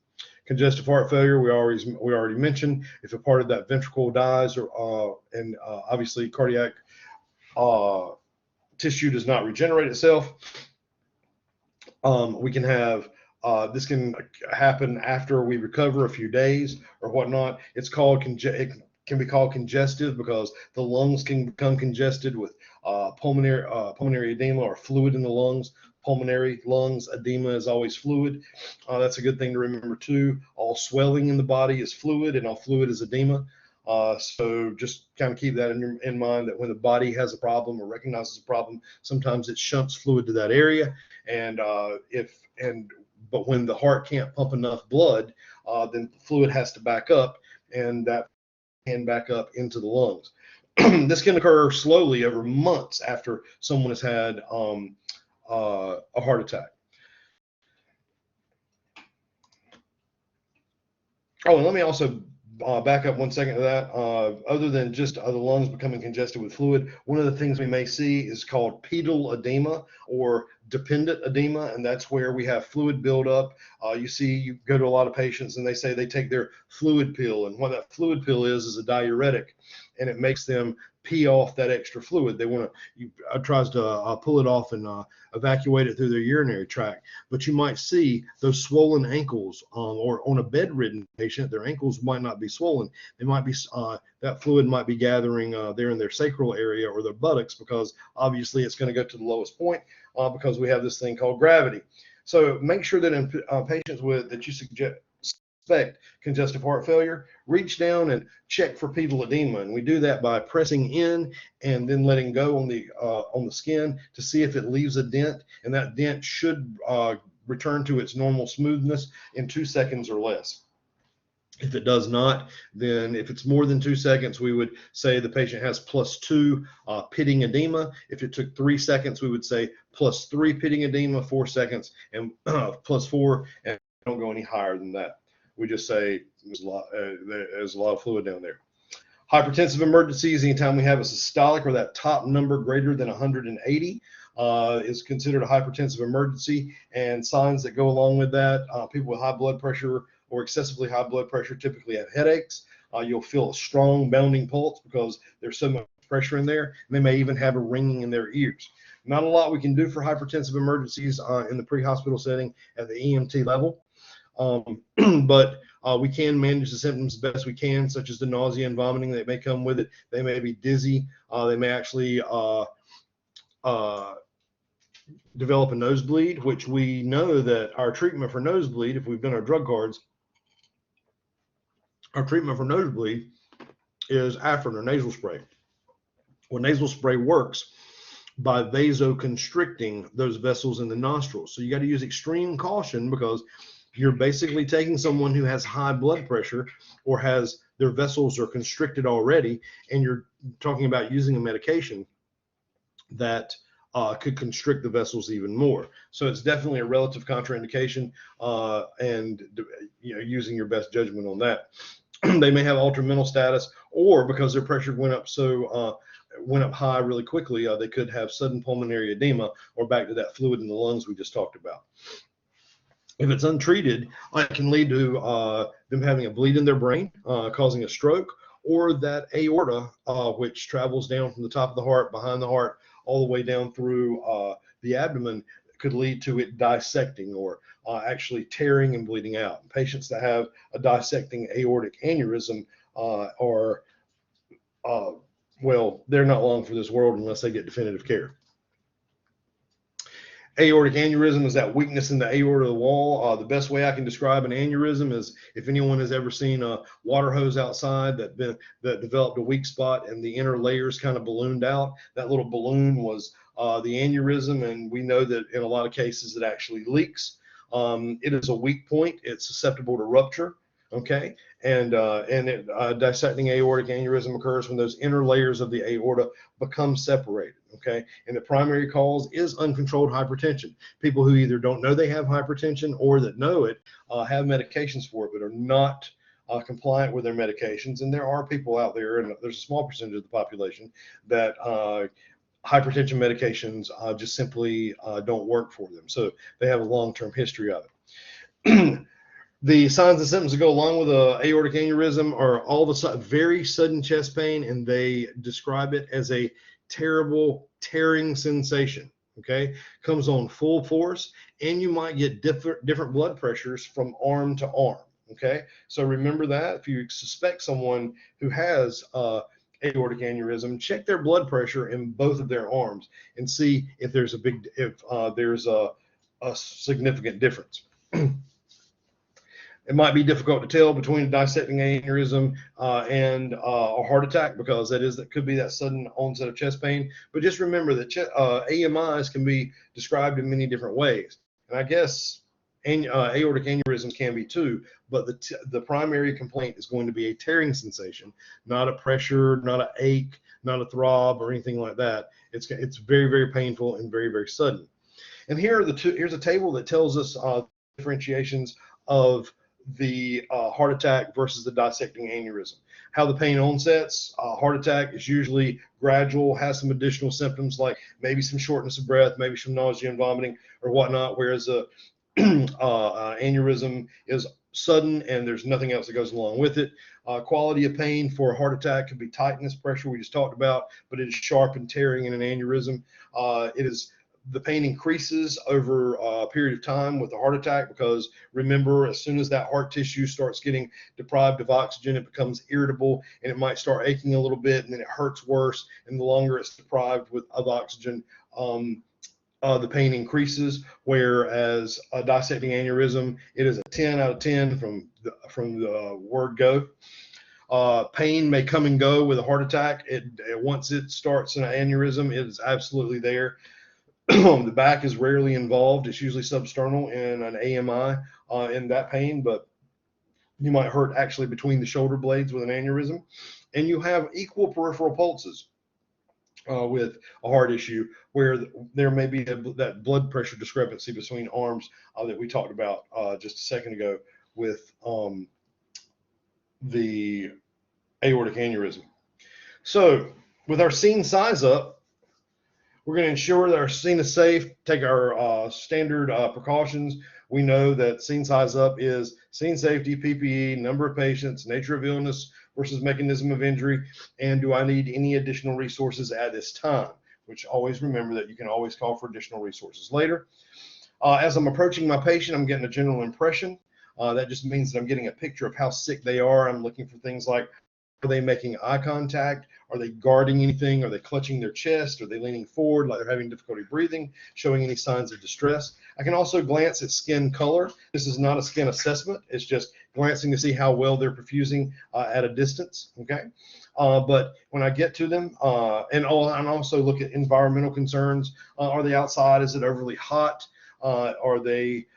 Congestive heart failure, we already mentioned, if a part of that ventricle dies, or obviously cardiac tissue does not regenerate itself, we can have this can happen after we recover a few days or whatnot. It can be called congestive because the lungs can become congested with pulmonary edema, or fluid in the lungs. Pulmonary lungs edema is always fluid. That's a good thing to remember too. All swelling in the body is fluid, and all fluid is edema. So just kind of keep that in mind, that when the body has a problem or recognizes a problem, sometimes it shunts fluid to that area. But when the heart can't pump enough blood, then fluid has to back up, and that can back up into the lungs. This can occur slowly over months after someone has had a heart attack. Oh, and let me also back up 1 second to that. Other than just the lungs becoming congested with fluid, one of the things we may see is called pedal edema or dependent edema, and that's where we have fluid buildup. You go to a lot of patients and they say they take their fluid pill, and what that fluid pill is a diuretic, and it makes them pee off that extra fluid. They want to, tries to pull it off and evacuate it through their urinary tract. But you might see those swollen ankles, or on a bedridden patient, their ankles might not be swollen. They might be, that fluid might be gathering there in their sacral area or their buttocks, because obviously it's going to go to the lowest point because we have this thing called gravity. So make sure that in patients that you suspect congestive heart failure, reach down and check for pedal edema, and we do that by pressing in and then letting go on the skin to see if it leaves a dent, and that dent should return to its normal smoothness in 2 seconds or less. If it does not, then if it's more than 2 seconds, we would say the patient has +2 pitting edema. If it took 3 seconds, we would say +3 pitting edema, 4 seconds, and +4, and don't go any higher than that. We just say there's a lot of fluid down there. Hypertensive emergencies, anytime we have a systolic or that top number greater than 180 is considered a hypertensive emergency, and signs that go along with that. People with high blood pressure or excessively high blood pressure typically have headaches. You'll feel a strong bounding pulse because there's so much pressure in there, and they may even have a ringing in their ears. Not a lot we can do for hypertensive emergencies in the pre-hospital setting at the EMT level. But we can manage the symptoms the best we can, such as the nausea and vomiting that may come with it. They may be dizzy. They may actually develop a nosebleed, which we know that our treatment for nosebleed, if we've done our drug cards, our treatment for nosebleed is Afrin or nasal spray. Well, nasal spray works by vasoconstricting those vessels in the nostrils. So you got to use extreme caution, because you're basically taking someone who has high blood pressure or has their vessels are constricted already, and you're talking about using a medication that could constrict the vessels even more. So it's definitely a relative contraindication, and using your best judgment on that. They may have altered mental status, or because their pressure went up high really quickly, they could have sudden pulmonary edema, or back to that fluid in the lungs we just talked about. If it's untreated, it can lead to them having a bleed in their brain, causing a stroke, or that aorta, which travels down from the top of the heart, behind the heart, all the way down through the abdomen, could lead to it dissecting or actually tearing and bleeding out. Patients that have a dissecting aortic aneurysm well, they're not long for this world unless they get definitive care. Aortic aneurysm is that weakness in the aorta of the wall. The best way I can describe an aneurysm is if anyone has ever seen a water hose outside that developed a weak spot and the inner layers kind of ballooned out. That little balloon was the aneurysm, and we know that in a lot of cases it actually leaks. It is a weak point. It's susceptible to rupture. Okay, and dissecting aortic aneurysm occurs when those inner layers of the aorta become separated. Okay, and the primary cause is uncontrolled hypertension. People who either don't know they have hypertension or that know it have medications for it, but are not compliant with their medications. And there are people out there, and there's a small percentage of the population that hypertension medications just simply don't work for them. So they have a long-term history of it. The signs and symptoms that go along with an aortic aneurysm are all of a sudden very sudden chest pain, and they describe it as a terrible tearing sensation. Okay, comes on full force, and you might get different blood pressures from arm to arm. Okay, so remember that if you suspect someone who has aortic aneurysm, check their blood pressure in both of their arms and see if there's a significant difference. It might be difficult to tell between a dissecting aneurysm and a heart attack, because that could be that sudden onset of chest pain. But just remember that AMIs can be described in many different ways. And I guess aortic aneurysms can be too, but the primary complaint is going to be a tearing sensation, not a pressure, not an ache, not a throb or anything like that. It's very, very painful and very, very sudden. And here's a table that tells us differentiations of the heart attack versus the dissecting aneurysm. How the pain onsets, heart attack is usually gradual, has some additional symptoms like maybe some shortness of breath, maybe some nausea and vomiting or whatnot, whereas a aneurysm is sudden and there's nothing else that goes along with it. Quality of pain for a heart attack could be tightness, pressure we just talked about, but it is sharp and tearing in an aneurysm. The pain increases over a period of time with a heart attack because remember, as soon as that heart tissue starts getting deprived of oxygen, it becomes irritable and it might start aching a little bit and then it hurts worse. And the longer it's deprived of oxygen, the pain increases, whereas a dissecting aneurysm, it is a 10 out of 10 from the word go. Pain may come and go with a heart attack. Once it starts in an aneurysm, it is absolutely there. The back is rarely involved. It's usually substernal in an AMI in that pain, but you might hurt actually between the shoulder blades with an aneurysm. And you have equal peripheral pulses with a heart issue where there may be that blood pressure discrepancy between arms that we talked about just a second ago with the aortic aneurysm. So with our scene size up, we're going to ensure that our scene is safe, take our standard precautions. We know that scene size up is scene safety, PPE, number of patients, nature of illness versus mechanism of injury, and do I need any additional resources at this time? Which always remember that you can always call for additional resources later. As I'm approaching my patient, I'm getting a general impression. That just means that I'm getting a picture of how sick they are. I'm looking for things like, are they making eye contact? Are they guarding anything? Are they clutching their chest? Are they leaning forward like they're having difficulty breathing, showing any signs of distress? I can also glance at skin color. This is not a skin assessment. It's just glancing to see how well they're perfusing at a distance, okay? But when I get to them, and also look at environmental concerns. Are they outside? Is it overly hot? Are they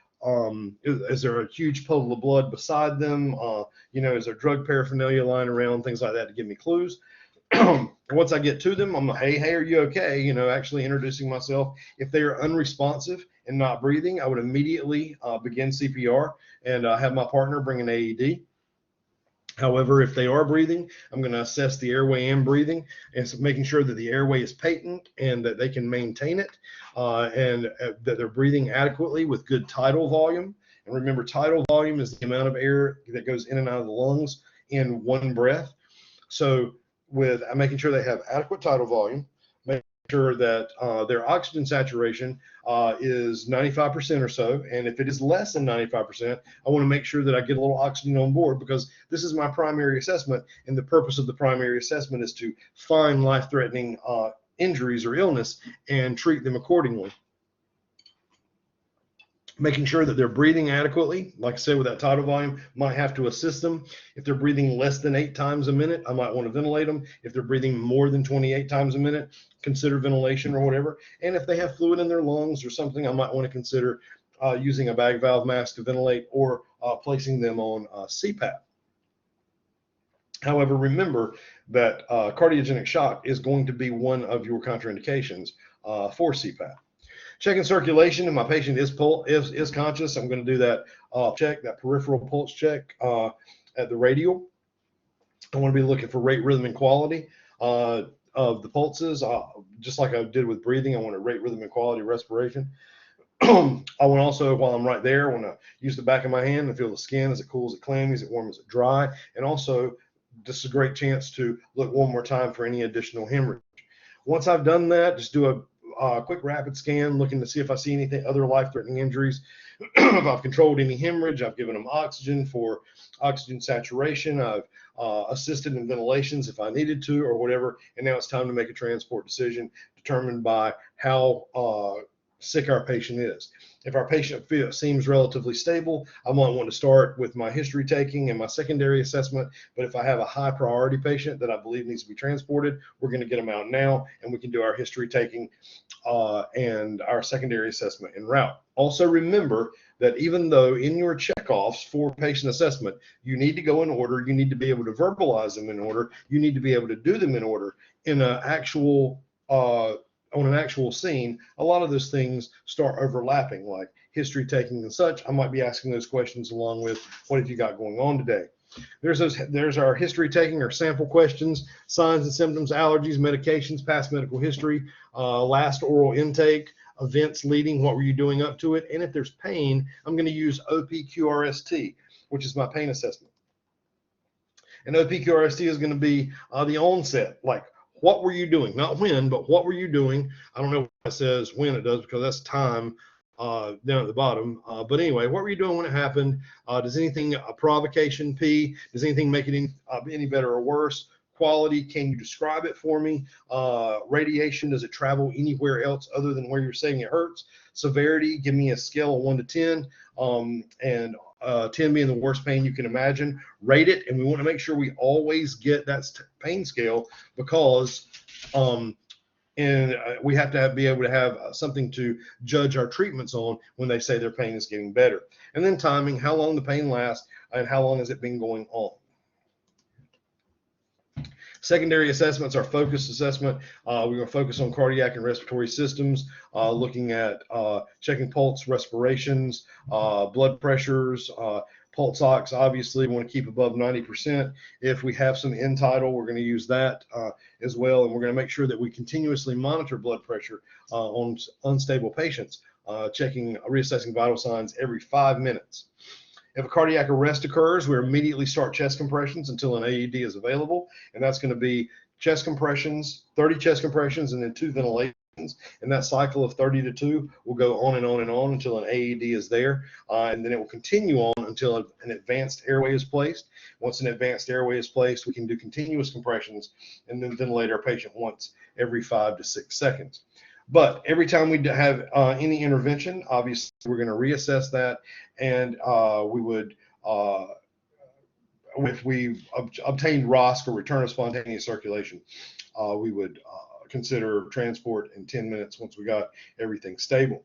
is there a huge puddle of blood beside them? Is there drug paraphernalia lying around, things like that to give me clues. Once I get to them, I'm like, hey, are you okay? Actually introducing myself. If they are unresponsive and not breathing, I would immediately begin CPR and have my partner bring an AED. However, if they are breathing, I'm going to assess the airway and breathing and so making sure that the airway is patent and that they can maintain it and that they're breathing adequately with good tidal volume. And remember, tidal volume is the amount of air that goes in and out of the lungs in one breath. So with making sure they have adequate tidal volume, making sure that their oxygen saturation is 95% or so. And if it is less than 95%, I want to make sure that I get a little oxygen on board because this is my primary assessment. And the purpose of the primary assessment is to find life-threatening injuries or illness and treat them accordingly. Making sure that they're breathing adequately. Like I said, with that tidal volume, might have to assist them. If they're breathing less than 8 times a minute, I might want to ventilate them. If they're breathing more than 28 times a minute, consider ventilation or whatever. And if they have fluid in their lungs or something, I might want to consider using a bag valve mask to ventilate or placing them on CPAP. However, remember that cardiogenic shock is going to be one of your contraindications for CPAP. Checking circulation, and my patient is conscious. I'm going to do that check, that peripheral pulse check at the radial. I want to be looking for rate, rhythm, and quality of the pulses, just like I did with breathing. I want to rate, rhythm, and quality of respiration. I want also, while I'm right there, I want to use the back of my hand and feel the skin. Is it cool? Is it clammy? Is it warm? Is it dry? And also, this is a great chance to look one more time for any additional hemorrhage. Once I've done that, just do a quick rapid scan, looking to see if I see anything, other life-threatening injuries. If I've controlled any hemorrhage, I've given them oxygen for oxygen saturation. I've assisted in ventilations if I needed to or whatever. And now it's time to make a transport decision determined by how sick our patient is. If our patient seems relatively stable, I might want to start with my history taking and my secondary assessment. But if I have a high priority patient that I believe needs to be transported, we're going to get them out now, and we can do our history taking and our secondary assessment en route. Also remember that even though in your checkoffs for patient assessment, you need to go in order, you need to be able to verbalize them in order, you need to be able to do them in order in an actual on an actual scene, a lot of those things start overlapping, like history taking and such. I might be asking those questions along with what have you got going on today. There's our history taking or sample questions, signs and symptoms, allergies, medications, past medical history, last oral intake, events leading, what were you doing up to it, and if there's pain, I'm going to use OPQRST, which is my pain assessment. And OPQRST is going to be the onset, like what were you doing, not when, but what were you doing. I don't know why it says when, it does because that's time down at the bottom. But anyway, what were you doing when it happened? Does anything, provocation, P, does anything make it any better or worse? Quality, can you describe it for me? Radiation, does it travel anywhere else other than where you're saying it hurts? Severity, give me a scale of 1 to 10, and 10 being the worst pain you can imagine. Rate it, and we want to make sure we always get that pain scale, because we have to be able to have something to judge our treatments on when they say their pain is getting better. And then timing, how long the pain lasts and how long has it been going on. Secondary assessments are focused assessment. We're going to focus on cardiac and respiratory systems, looking at checking pulse, respirations, blood pressures, pulse ox. Obviously, we want to keep above 90%. If we have some end tidal, we're going to use that as well. And we're going to make sure that we continuously monitor blood pressure on unstable patients, reassessing vital signs every 5 minutes. If a cardiac arrest occurs, we immediately start chest compressions until an AED is available, and that's going to be chest compressions, 30 chest compressions, and then 2 ventilations. And that cycle of 30 to 2 will go on and on and on until an AED is there, and then it will continue on until an advanced airway is placed. Once an advanced airway is placed, we can do continuous compressions and then ventilate our patient once every 5 to 6 seconds. But every time we have any intervention, obviously we're going to reassess that, and we would, if we've obtained ROSC or return of spontaneous circulation, we would consider transport in 10 minutes once we got everything stable.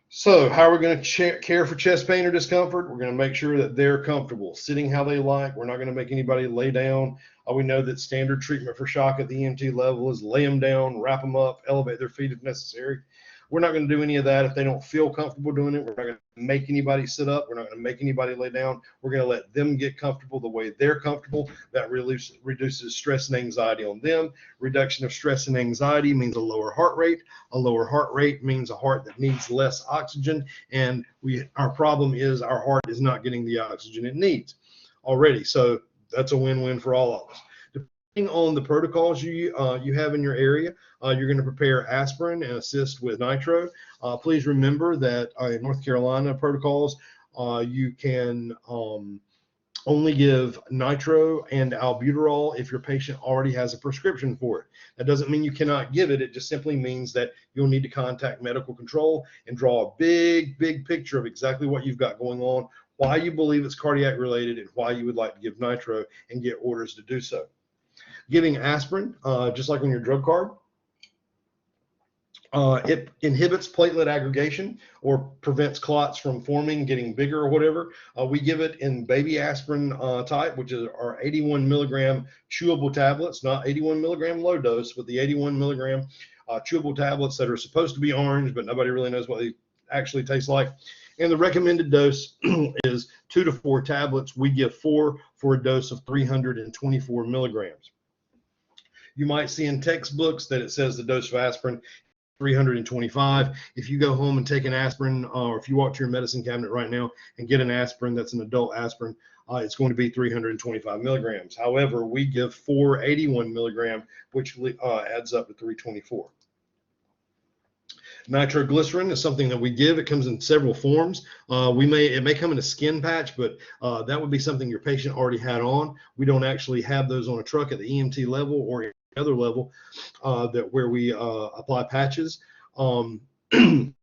So how are we going to care for chest pain or discomfort? We're going to make sure that they're comfortable, sitting how they like. We're not going to make anybody lay down. We know that standard treatment for shock at the EMT level is lay them down, wrap them up, elevate their feet if necessary. We're not going to do any of that if they don't feel comfortable doing it. We're not going to make anybody sit up. We're not going to make anybody lay down. We're going to let them get comfortable the way they're comfortable. That reduces stress and anxiety on them. Reduction of stress and anxiety means a lower heart rate. A lower heart rate means a heart that needs less oxygen. And our problem is our heart is not getting the oxygen it needs already. So that's a win-win for all of us. On the protocols you have in your area, you're going to prepare aspirin and assist with nitro. Please remember that in North Carolina protocols, you can only give nitro and albuterol if your patient already has a prescription for it. That doesn't mean you cannot give it. It just simply means that you'll need to contact medical control and draw a big picture of exactly what you've got going on, why you believe it's cardiac related, and why you would like to give nitro and get orders to do so. Giving aspirin, just like on your drug card, it inhibits platelet aggregation or prevents clots from forming, getting bigger or whatever. We give it in baby aspirin type, which is our 81 milligram chewable tablets, not 81 milligram low dose, but the 81 milligram chewable tablets that are supposed to be orange, but nobody really knows what they actually taste like. And the recommended dose is 2 to 4 tablets. We give 4 for a dose of 324 milligrams. You might see in textbooks that it says the dose of aspirin 325. If you go home and take an aspirin, or if you walk to your medicine cabinet right now and get an aspirin that's an adult aspirin, it's going to be 325 milligrams. However, we give 481 milligram, which adds up to 324. Nitroglycerin is something that we give. It comes in several forms. It may come in a skin patch, but that would be something your patient already had on. We don't actually have those on a truck at the EMT level or any other level where we apply patches. You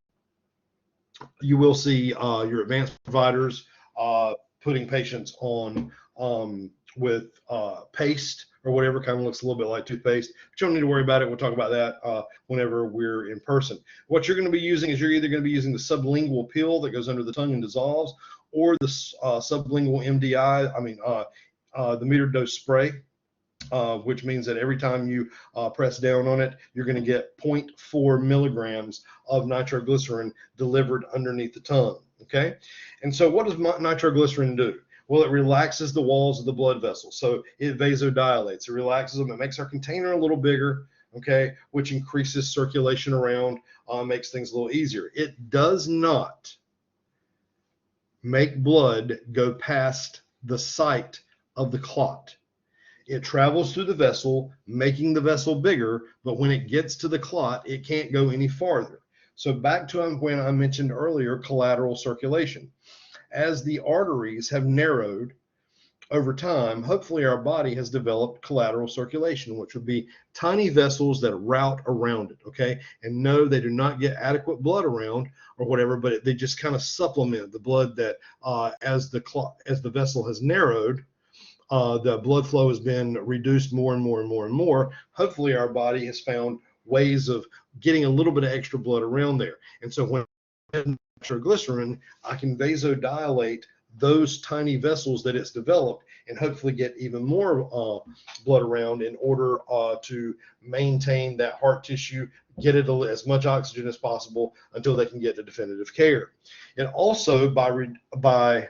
will see your advanced providers putting patients on with paste or whatever, kind of looks a little bit like toothpaste, but you don't need to worry about it. We'll talk about that whenever we're in person. What you're going to be using is you're either going to be using the sublingual pill that goes under the tongue and dissolves, or the sublingual MDI, the metered dose spray. which means that every time you press down on it, you're going to get 0.4 milligrams of nitroglycerin delivered underneath the tongue. Okay, and so what does nitroglycerin do? Well, it relaxes the walls of the blood vessels, so it vasodilates, it relaxes them, it makes our container a little bigger, okay, which increases circulation around, makes things a little easier. It does not make blood go past the site of the clot. It travels through the vessel, making the vessel bigger, but when it gets to the clot, it can't go any farther. So back to when I mentioned earlier, collateral circulation. As the arteries have narrowed over time, hopefully our body has developed collateral circulation, which would be tiny vessels that route around it, okay? And no, they do not get adequate blood around or whatever, but they just kind of supplement the blood that as the vessel has narrowed, the blood flow has been reduced more and more and more and more. Hopefully our body has found ways of getting a little bit of extra blood around there. And so when I have nitroglycerin, I can vasodilate those tiny vessels that it's developed and hopefully get even more blood around in order to maintain that heart tissue, get it as much oxygen as possible until they can get to definitive care. And also by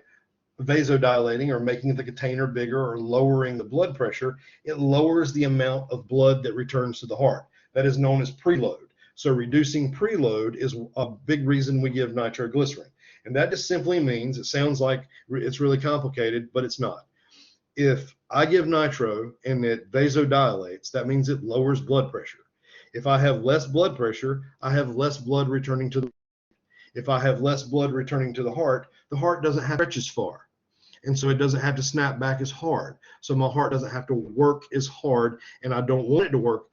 vasodilating or making the container bigger or lowering the blood pressure, it lowers the amount of blood that returns to the heart. That is known as preload. So reducing preload is a big reason we give nitroglycerin. And that just simply means, it sounds like it's really complicated, but it's not. If I give nitro and it vasodilates, that means it lowers blood pressure. If I have less blood pressure, I have less blood returning to the heart. If I have less blood returning to the heart doesn't have to stretch as far. And so it doesn't have to snap back as hard. So my heart doesn't have to work as hard, and I don't want it to work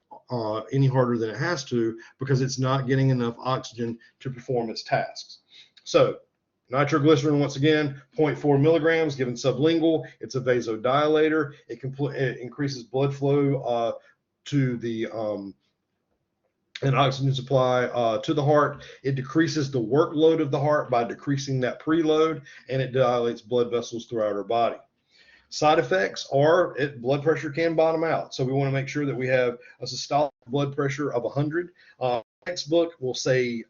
any harder than it has to because it's not getting enough oxygen to perform its tasks. So nitroglycerin, once again, 0.4 milligrams given sublingual. It's a vasodilator. It increases blood flow to the an oxygen supply to the heart. It decreases the workload of the heart by decreasing that preload, and it dilates blood vessels throughout our body. Side effects are blood pressure can bottom out. So we want to make sure that we have a systolic blood pressure of 100. Textbook will say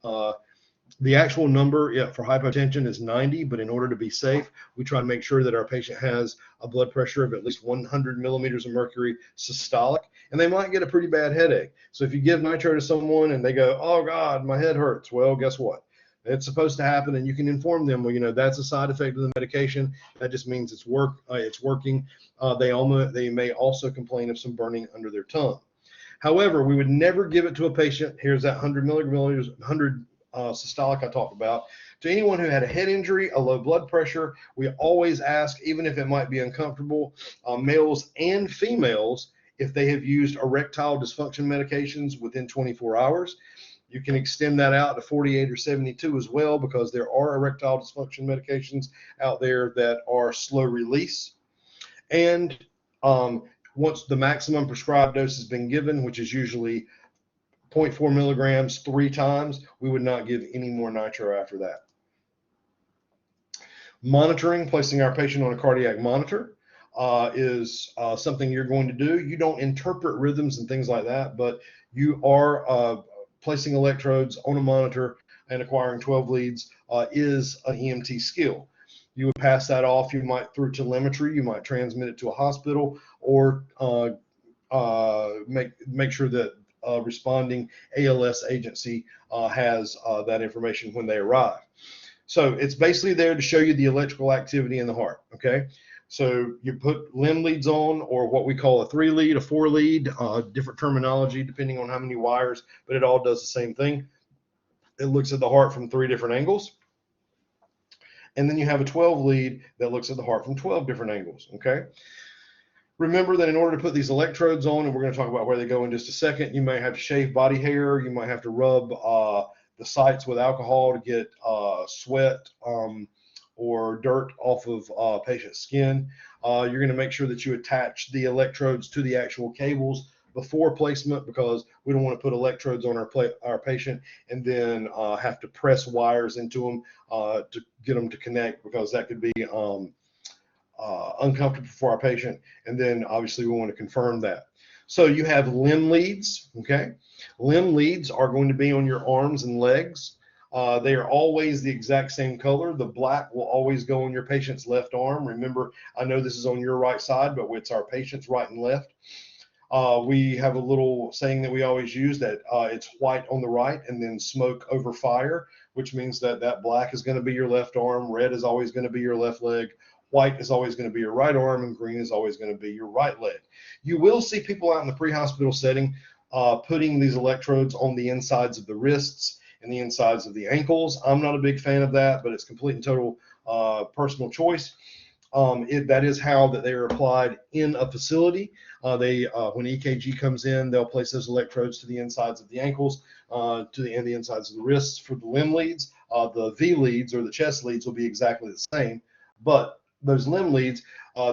the actual number for hypotension is 90, but in order to be safe, we try to make sure that our patient has a blood pressure of at least 100 millimeters of mercury systolic, and they might get a pretty bad headache. So if you give nitro to someone and they go, "Oh God, my head hurts," well, guess what? It's supposed to happen, and you can inform them, well, that's a side effect of the medication. That just means it's working. They may also complain of some burning under their tongue. However, we would never give it to a patient. Here's that 100 millimeters, 100 systolic I talked about. To anyone who had a head injury, a low blood pressure, we always ask, even if it might be uncomfortable, males and females, if they have used erectile dysfunction medications within 24 hours. You can extend that out to 48 or 72 as well, because there are erectile dysfunction medications out there that are slow release. And once the maximum prescribed dose has been given, which is usually 0.4 milligrams 3 times, we would not give any more nitro after that. Monitoring, placing our patient on a cardiac monitor is something you're going to do. You don't interpret rhythms and things like that, but you are placing electrodes on a monitor and acquiring 12 leads is an EMT skill. You would pass that off. You might, through telemetry, you might transmit it to a hospital, or make sure that responding ALS agency has that information when they arrive. So it's basically there to show you the electrical activity in the heart. Okay. So you put limb leads on, or what we call a 3-lead, a 4-lead, different terminology depending on how many wires, but it all does the same thing. It looks at the heart from 3 different angles. And then you have a 12-lead that looks at the heart from 12 different angles. Okay. Remember that in order to put these electrodes on, and we're going to talk about where they go in just a second, you may have to shave body hair. You might have to rub the sites with alcohol to get sweat or dirt off of patient's skin. You're going to make sure that you attach the electrodes to the actual cables before placement, because we don't want to put electrodes on our patient and then have to press wires into them to get them to connect, because that could be uncomfortable for our patient. And then obviously we want to confirm that. So you have limb leads, okay? Limb leads are going to be on your arms and legs. They are always the exact same color. The black will always go on your patient's left arm. Remember, I know this is on your right side, but it's our patient's right and left. We have a little saying that we always use that it's white on the right and then smoke over fire, which means that that black is going to be your left arm, red is always going to be your left leg, white is always going to be your right arm, and green is always going to be your right leg. You will see people out in the pre-hospital setting putting these electrodes on the insides of the wrists and the insides of the ankles. I'm not a big fan of that, but it's complete and total personal choice. That is how that they are applied in a facility. When EKG comes in, they'll place those electrodes to the insides of the ankles, to the insides of the wrists for the limb leads. The V leads or the chest leads will be exactly the same, but those limb leads,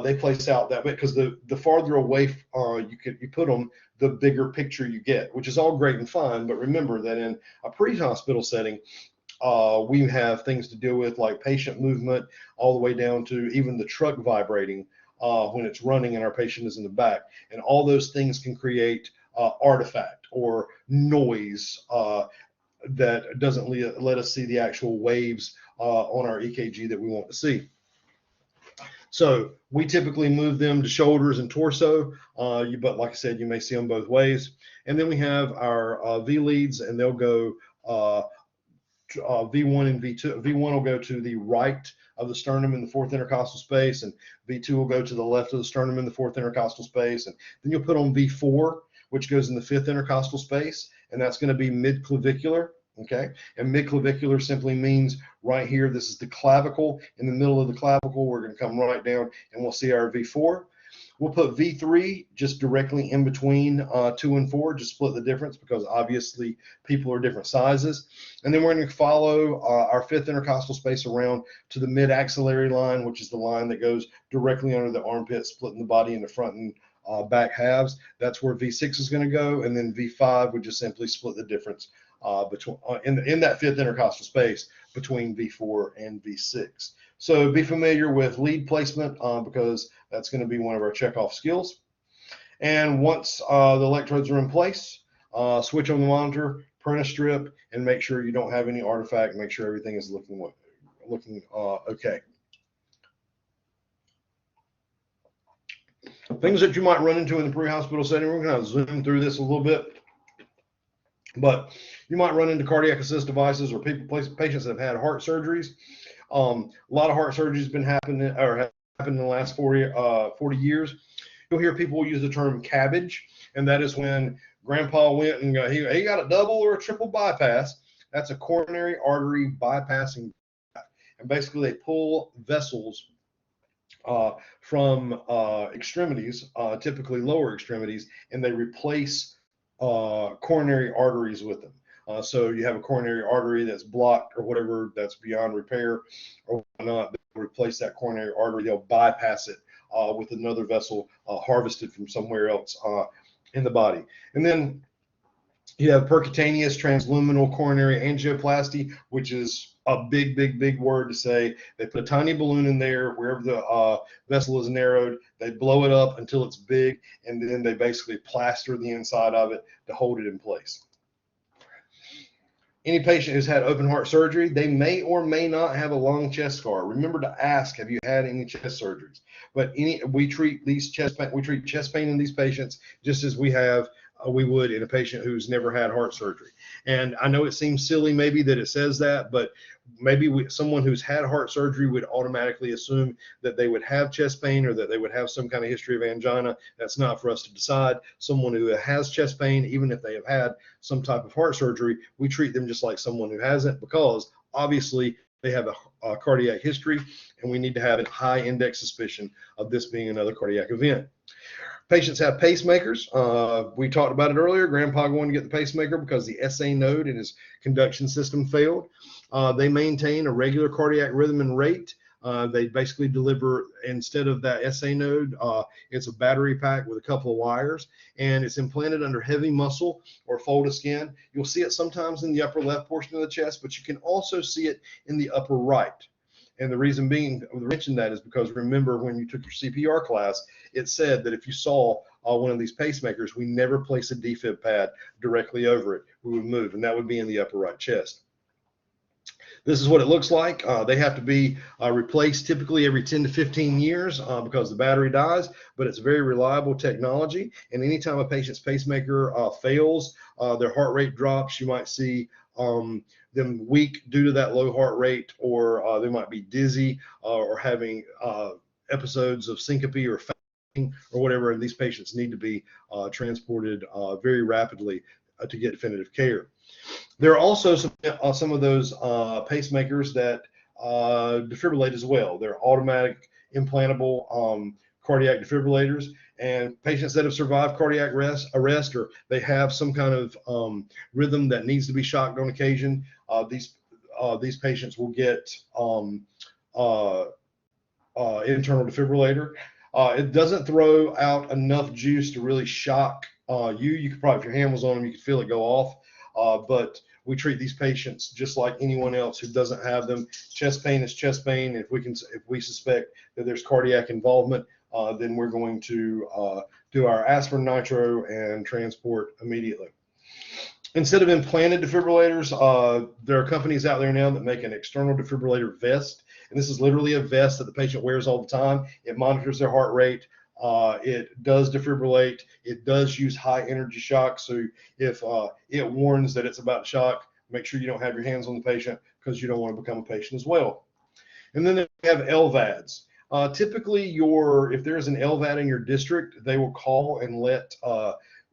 they place out that way because the farther away you put them, the bigger picture you get, which is all great and fine. But remember that in a pre-hospital setting, we have things to deal with like patient movement, all the way down to even the truck vibrating when it's running and our patient is in the back. And all those things can create artifact or noise that doesn't let us see the actual waves on our EKG that we want to see. So we typically move them to shoulders and torso, but like I said, you may see them both ways. And then we have our V leads, and they'll go V1 and V2. V1 will go to the right of the sternum in the fourth intercostal space, and V2 will go to the left of the sternum in the fourth intercostal space. And then you'll put on V4, which goes in the fifth intercostal space, and that's going to be mid-clavicular. Okay, and mid-clavicular simply means right here, this is the clavicle. In the middle of the clavicle, we're going to come right down and we'll see our V4. We'll put V3 just directly in between 2 and 4, just split the difference because obviously people are different sizes. And then we're going to follow our fifth intercostal space around to the mid-axillary line, which is the line that goes directly under the armpit, splitting the body into front and back halves. That's where V6 is going to go. And then V5 would just simply split the difference between in that fifth intercostal space between V4 and V6. So be familiar with lead placement because that's going to be one of our checkoff skills. And once the electrodes are in place, switch on the monitor, print a strip, and make sure you don't have any artifact. Make sure everything is looking okay. Things that you might run into in the pre-hospital setting. We're going to zoom through this a little bit. But you might run into cardiac assist devices or patients that have had heart surgeries. A lot of heart surgeries have been happened in the last 40 years. You'll hear people use the term cabbage, and that is when grandpa went and he got a double or a triple bypass. That's a coronary artery bypassing. And basically they pull vessels from extremities, typically lower extremities, and they replace coronary arteries with them. So you have a coronary artery that's blocked or whatever, that's beyond repair or whatnot, they'll replace that coronary artery. They'll bypass it with another vessel harvested from somewhere else in the body. And then you have percutaneous transluminal coronary angioplasty, which is a big word to say. They put a tiny balloon in there wherever the vessel is narrowed. They blow it up until it's big, and then they basically plaster the inside of it to hold it in place. Any patient who's had open heart surgery, they may or may not have a lung chest scar. Remember to ask, have you had any chest surgeries? But we treat chest pain in these patients just as we would in a patient who's never had heart surgery. And I know it seems silly maybe that it says that, but maybe someone who's had heart surgery would automatically assume that they would have chest pain or that they would have some kind of history of angina. That's not for us to decide. Someone who has chest pain, even if they have had some type of heart surgery, we treat them just like someone who hasn't, because obviously they have a cardiac history, and we need to have a high index suspicion of this being another cardiac event. Patients have pacemakers. We talked about it earlier. Grandpa going to get the pacemaker because the SA node in his conduction system failed. They maintain a regular cardiac rhythm and rate. They basically deliver, instead of that SA node, it's a battery pack with a couple of wires, and it's implanted under heavy muscle or fold of skin. You'll see it sometimes in the upper left portion of the chest, but you can also see it in the upper right. And the reason being, I mentioned that is because remember when you took your CPR class, it said that if you saw one of these pacemakers, we never place a defib pad directly over it. We would move, and that would be in the upper right chest. This is what it looks like. They have to be replaced typically every 10 to 15 years because the battery dies, but it's very reliable technology. And anytime a patient's pacemaker fails, their heart rate drops. You might see them weak due to that low heart rate, or they might be dizzy or having episodes of syncope or fainting or whatever. And these patients need to be transported very rapidly to get definitive care. There are also some of those pacemakers that defibrillate as well. They're automatic implantable cardiac defibrillators, and patients that have survived cardiac arrest or they have some kind of rhythm that needs to be shocked on occasion, these patients will get internal defibrillator. It doesn't throw out enough juice to really shock you. You could probably, if your hand was on them, you could feel it go off. But we treat these patients just like anyone else who doesn't have them. Chest pain is chest pain. If we suspect that there's cardiac involvement, then we're going to do our aspirin nitro and transport immediately. Instead of implanted defibrillators, there are companies out there now that make an external defibrillator vest. And this is literally a vest that the patient wears all the time. It monitors their heart rate. It does defibrillate. It does use high energy shock. So if it warns that it's about to shock, make sure you don't have your hands on the patient because you don't want to become a patient as well. And then they have LVADs. Typically, if there's an LVAD in your district, they will call and let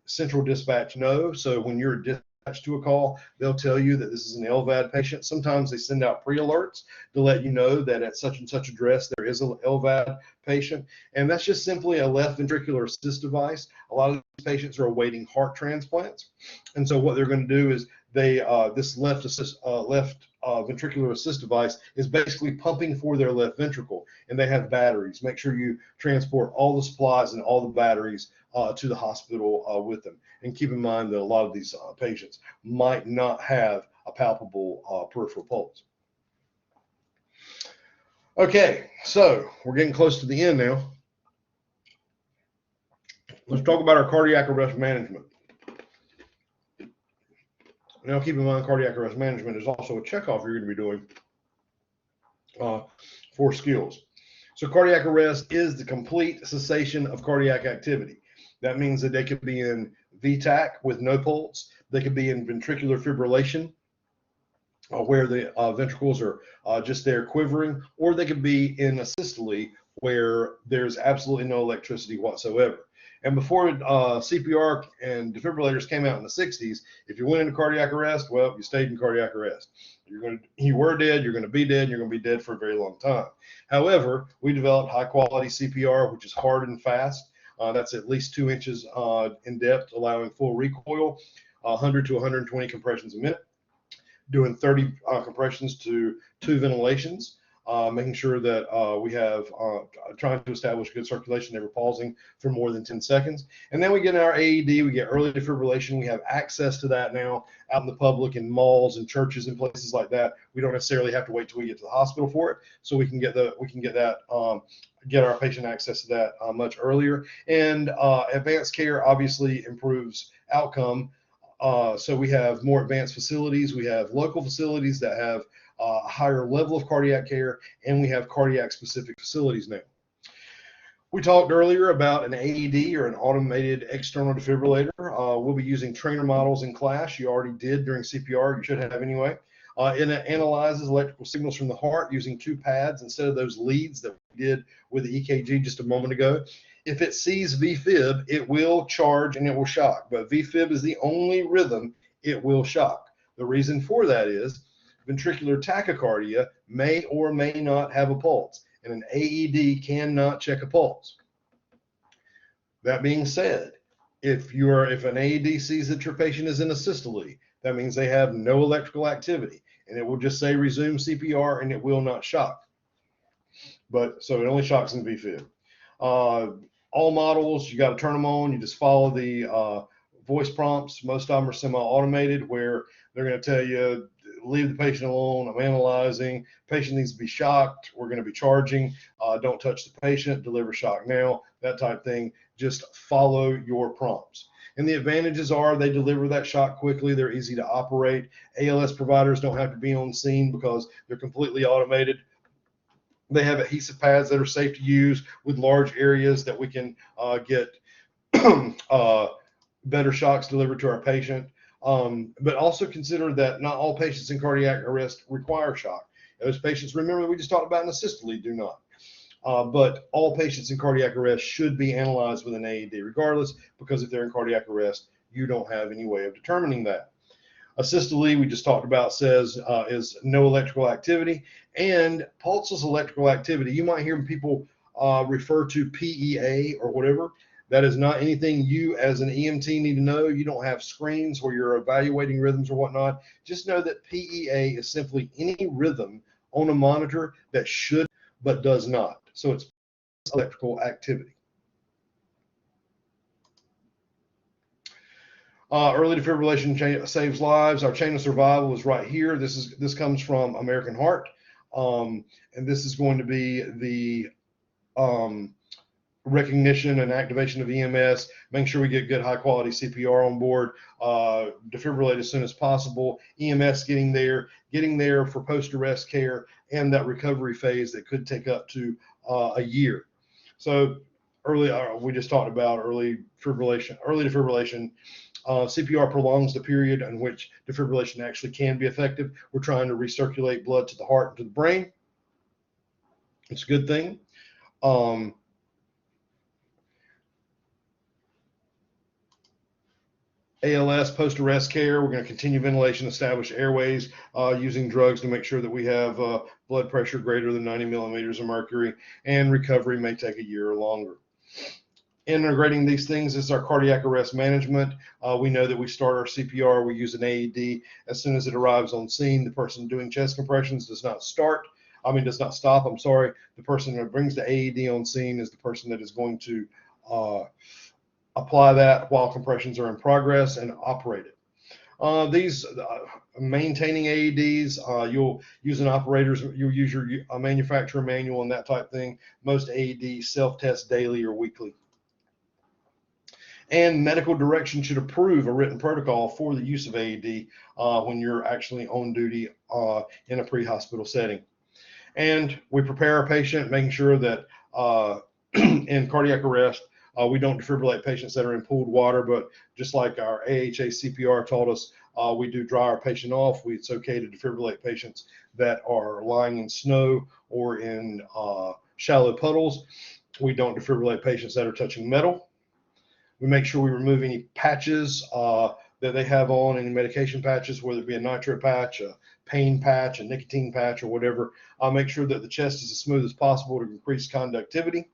central dispatch know. So when you're dispatched to a call, they'll tell you that this is an LVAD patient. Sometimes they send out pre-alerts to let you know that at such and such address there is an LVAD patient, and that's just simply a left ventricular assist device. A lot of these patients are awaiting heart transplants, and so what they're going to do is this left ventricular assist device is basically pumping for their left ventricle, and they have batteries. Make sure you transport all the supplies and all the batteries to the hospital with them. And keep in mind that a lot of these patients might not have a palpable peripheral pulse. Okay, so we're getting close to the end now. Let's talk about our cardiac arrest management. Now, keep in mind, cardiac arrest management is also a checkoff you're going to be doing for skills. So cardiac arrest is the complete cessation of cardiac activity. That means that they could be in VTAC with no pulse. They could be in ventricular fibrillation, where the ventricles are just there quivering, or they could be in asystole, where there's absolutely no electricity whatsoever. And before CPR and defibrillators came out in the 60s, if you went into cardiac arrest, well, you stayed in cardiac arrest. You were dead, you're going to be dead, and you're going to be dead for a very long time. However, we developed high quality CPR, which is hard and fast. That's at least 2 inches in depth, allowing full recoil, 100 to 120 compressions a minute, doing 30 compressions to 2 ventilations, making sure that we have trying to establish good circulation, never pausing for more than 10 seconds. And then we get our AED, we get early defibrillation. We have access to that now out in the public, in malls and churches and places like that. We don't necessarily have to wait till we get to the hospital for it, so we can get our patient access to that much earlier. And advanced care obviously improves outcome. So we have more advanced facilities. We have local facilities that have a higher level of cardiac care, and we have cardiac specific facilities now. We talked earlier about an AED, or an automated external defibrillator. We'll be using trainer models in class. You already did during CPR. You should have anyway. And it analyzes electrical signals from the heart using 2 pads instead of those leads that we did with the EKG just a moment ago. If it sees VFib, it will charge and it will shock, but VFib is the only rhythm it will shock. The reason for that is ventricular tachycardia may or may not have a pulse, and an AED cannot check a pulse. That being said, if an AED sees that your patient is in asystole, that means they have no electrical activity, and it will just say resume CPR, and it will not shock. So it only shocks in VFib. All models, you got to turn them on. You just follow the voice prompts. Most of them are semi-automated, where they're going to tell you leave the patient alone. I'm analyzing. Patient needs to be shocked. We're going to be charging. Don't touch the patient. Deliver shock now. That type of thing. Just follow your prompts. And the advantages are they deliver that shock quickly. They're easy to operate. ALS providers don't have to be on scene because they're completely automated. They have adhesive pads that are safe to use with large areas that we can get better shocks delivered to our patient. But also consider that not all patients in cardiac arrest require shock. Those patients, remember, we just talked about in the systole, do not. But all patients in cardiac arrest should be analyzed with an AED regardless, because if they're in cardiac arrest, you don't have any way of determining that. A systole, we just talked about, says is no electrical activity, and pulseless electrical activity. You might hear people refer to PEA or whatever. That is not anything you as an EMT need to know. You don't have screens where you're evaluating rhythms or whatnot. Just know that PEA is simply any rhythm on a monitor that should but does not. So it's electrical activity. Early defibrillation saves lives. Our chain of survival is right here. This comes from American Heart, and this is going to be the recognition and activation of EMS, making sure we get good high quality CPR on board, defibrillate as soon as possible, EMS getting there for post-arrest care and that recovery phase that could take up to a year. So we just talked about early defibrillation. CPR prolongs the period in which defibrillation actually can be effective. We're trying to recirculate blood to the heart and to the brain. It's a good thing. ALS post-arrest care, we're going to continue ventilation, establish airways using drugs to make sure that we have blood pressure greater than 90 millimeters of mercury, and recovery may take a year or longer. Integrating these things is our cardiac arrest management. We know that we start our CPR, we use an AED. As soon as it arrives on scene, the person doing chest compressions does not stop. The person that brings the AED on scene is the person that is going to apply that while compressions are in progress and operate it. Maintaining AEDs, you'll use you'll use your manufacturer manual and that type of thing. Most AEDs self-test daily or weekly. And medical direction should approve a written protocol for the use of AED when you're actually on duty in a pre-hospital setting. And we prepare our patient, making sure that in cardiac arrest, we don't defibrillate patients that are in pooled water, but just like our AHA CPR taught us, we do dry our patient off. It's okay to defibrillate patients that are lying in snow or in shallow puddles. We don't defibrillate patients that are touching metal. We make sure we remove any patches that they have on, any medication patches, whether it be a nitro patch, a pain patch, a nicotine patch, or whatever. I'll make sure that the chest is as smooth as possible to increase conductivity,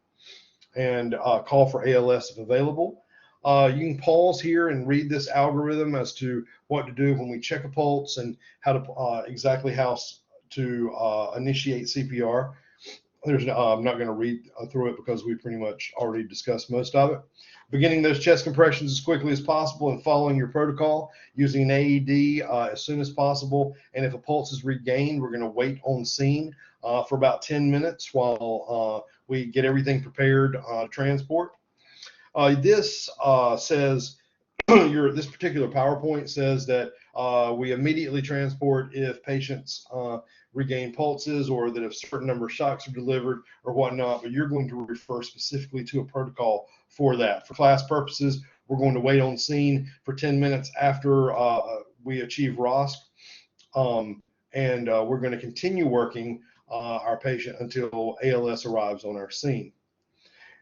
and call for ALS if available. You can pause here and read this algorithm as to what to do when we check a pulse and how to exactly how to initiate CPR. I'm not going to read through it because we pretty much already discussed most of it. Beginning those chest compressions as quickly as possible and following your protocol, using an AED as soon as possible. And if a pulse is regained, we're going to wait on scene for about 10 minutes while we get everything prepared to transport. This says, this particular PowerPoint says that we immediately transport if patients regain pulses or that if a certain number of shocks are delivered or whatnot, but you're going to refer specifically to a protocol for that. For class purposes, we're going to wait on scene for 10 minutes after we achieve ROSC, and we're going to continue working our patient until ALS arrives on our scene.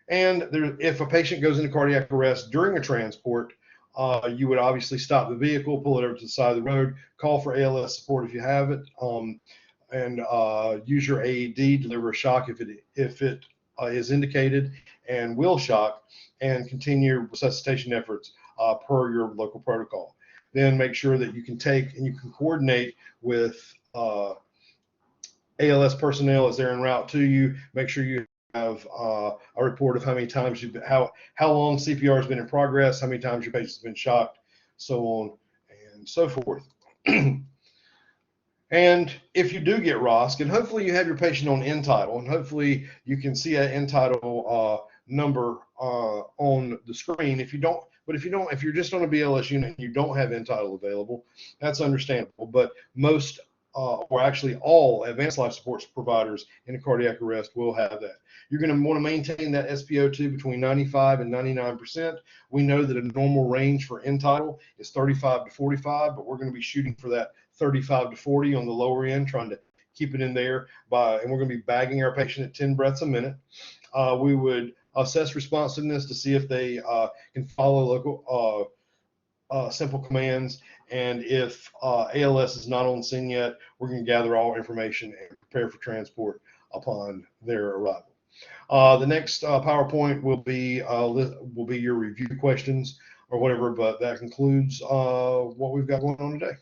And if a patient goes into cardiac arrest during a transport, you would obviously stop the vehicle, pull it over to the side of the road, call for ALS support if you have it, and use your AED, deliver a shock if it is indicated, and will shock, and continue resuscitation efforts per your local protocol. Then make sure that you can take and you can coordinate with ALS personnel as they're en route to you. Make sure you have a report of how many times how long CPR has been in progress, how many times your patient's been shocked, so on and so forth. And if you do get ROSC, and hopefully you have your patient on end tidal, and hopefully you can see an end tidal number on the screen. If you don't, if you're just on a BLS unit and you don't have end tidal available, that's understandable. But most, or actually all advanced life support providers in a cardiac arrest will have that. You're going to want to maintain that SpO2 between 95 and 99%. We know that a normal range for end tidal is 35 to 45, but we're going to be shooting for that 35 to 40 on the lower end, trying to keep it in there and we're going to be bagging our patient at 10 breaths a minute. We would assess responsiveness to see if they can follow local simple commands. And if ALS is not on scene yet, we're going to gather all information and prepare for transport upon their arrival. The next PowerPoint will be your review questions or whatever, but that concludes what we've got going on today.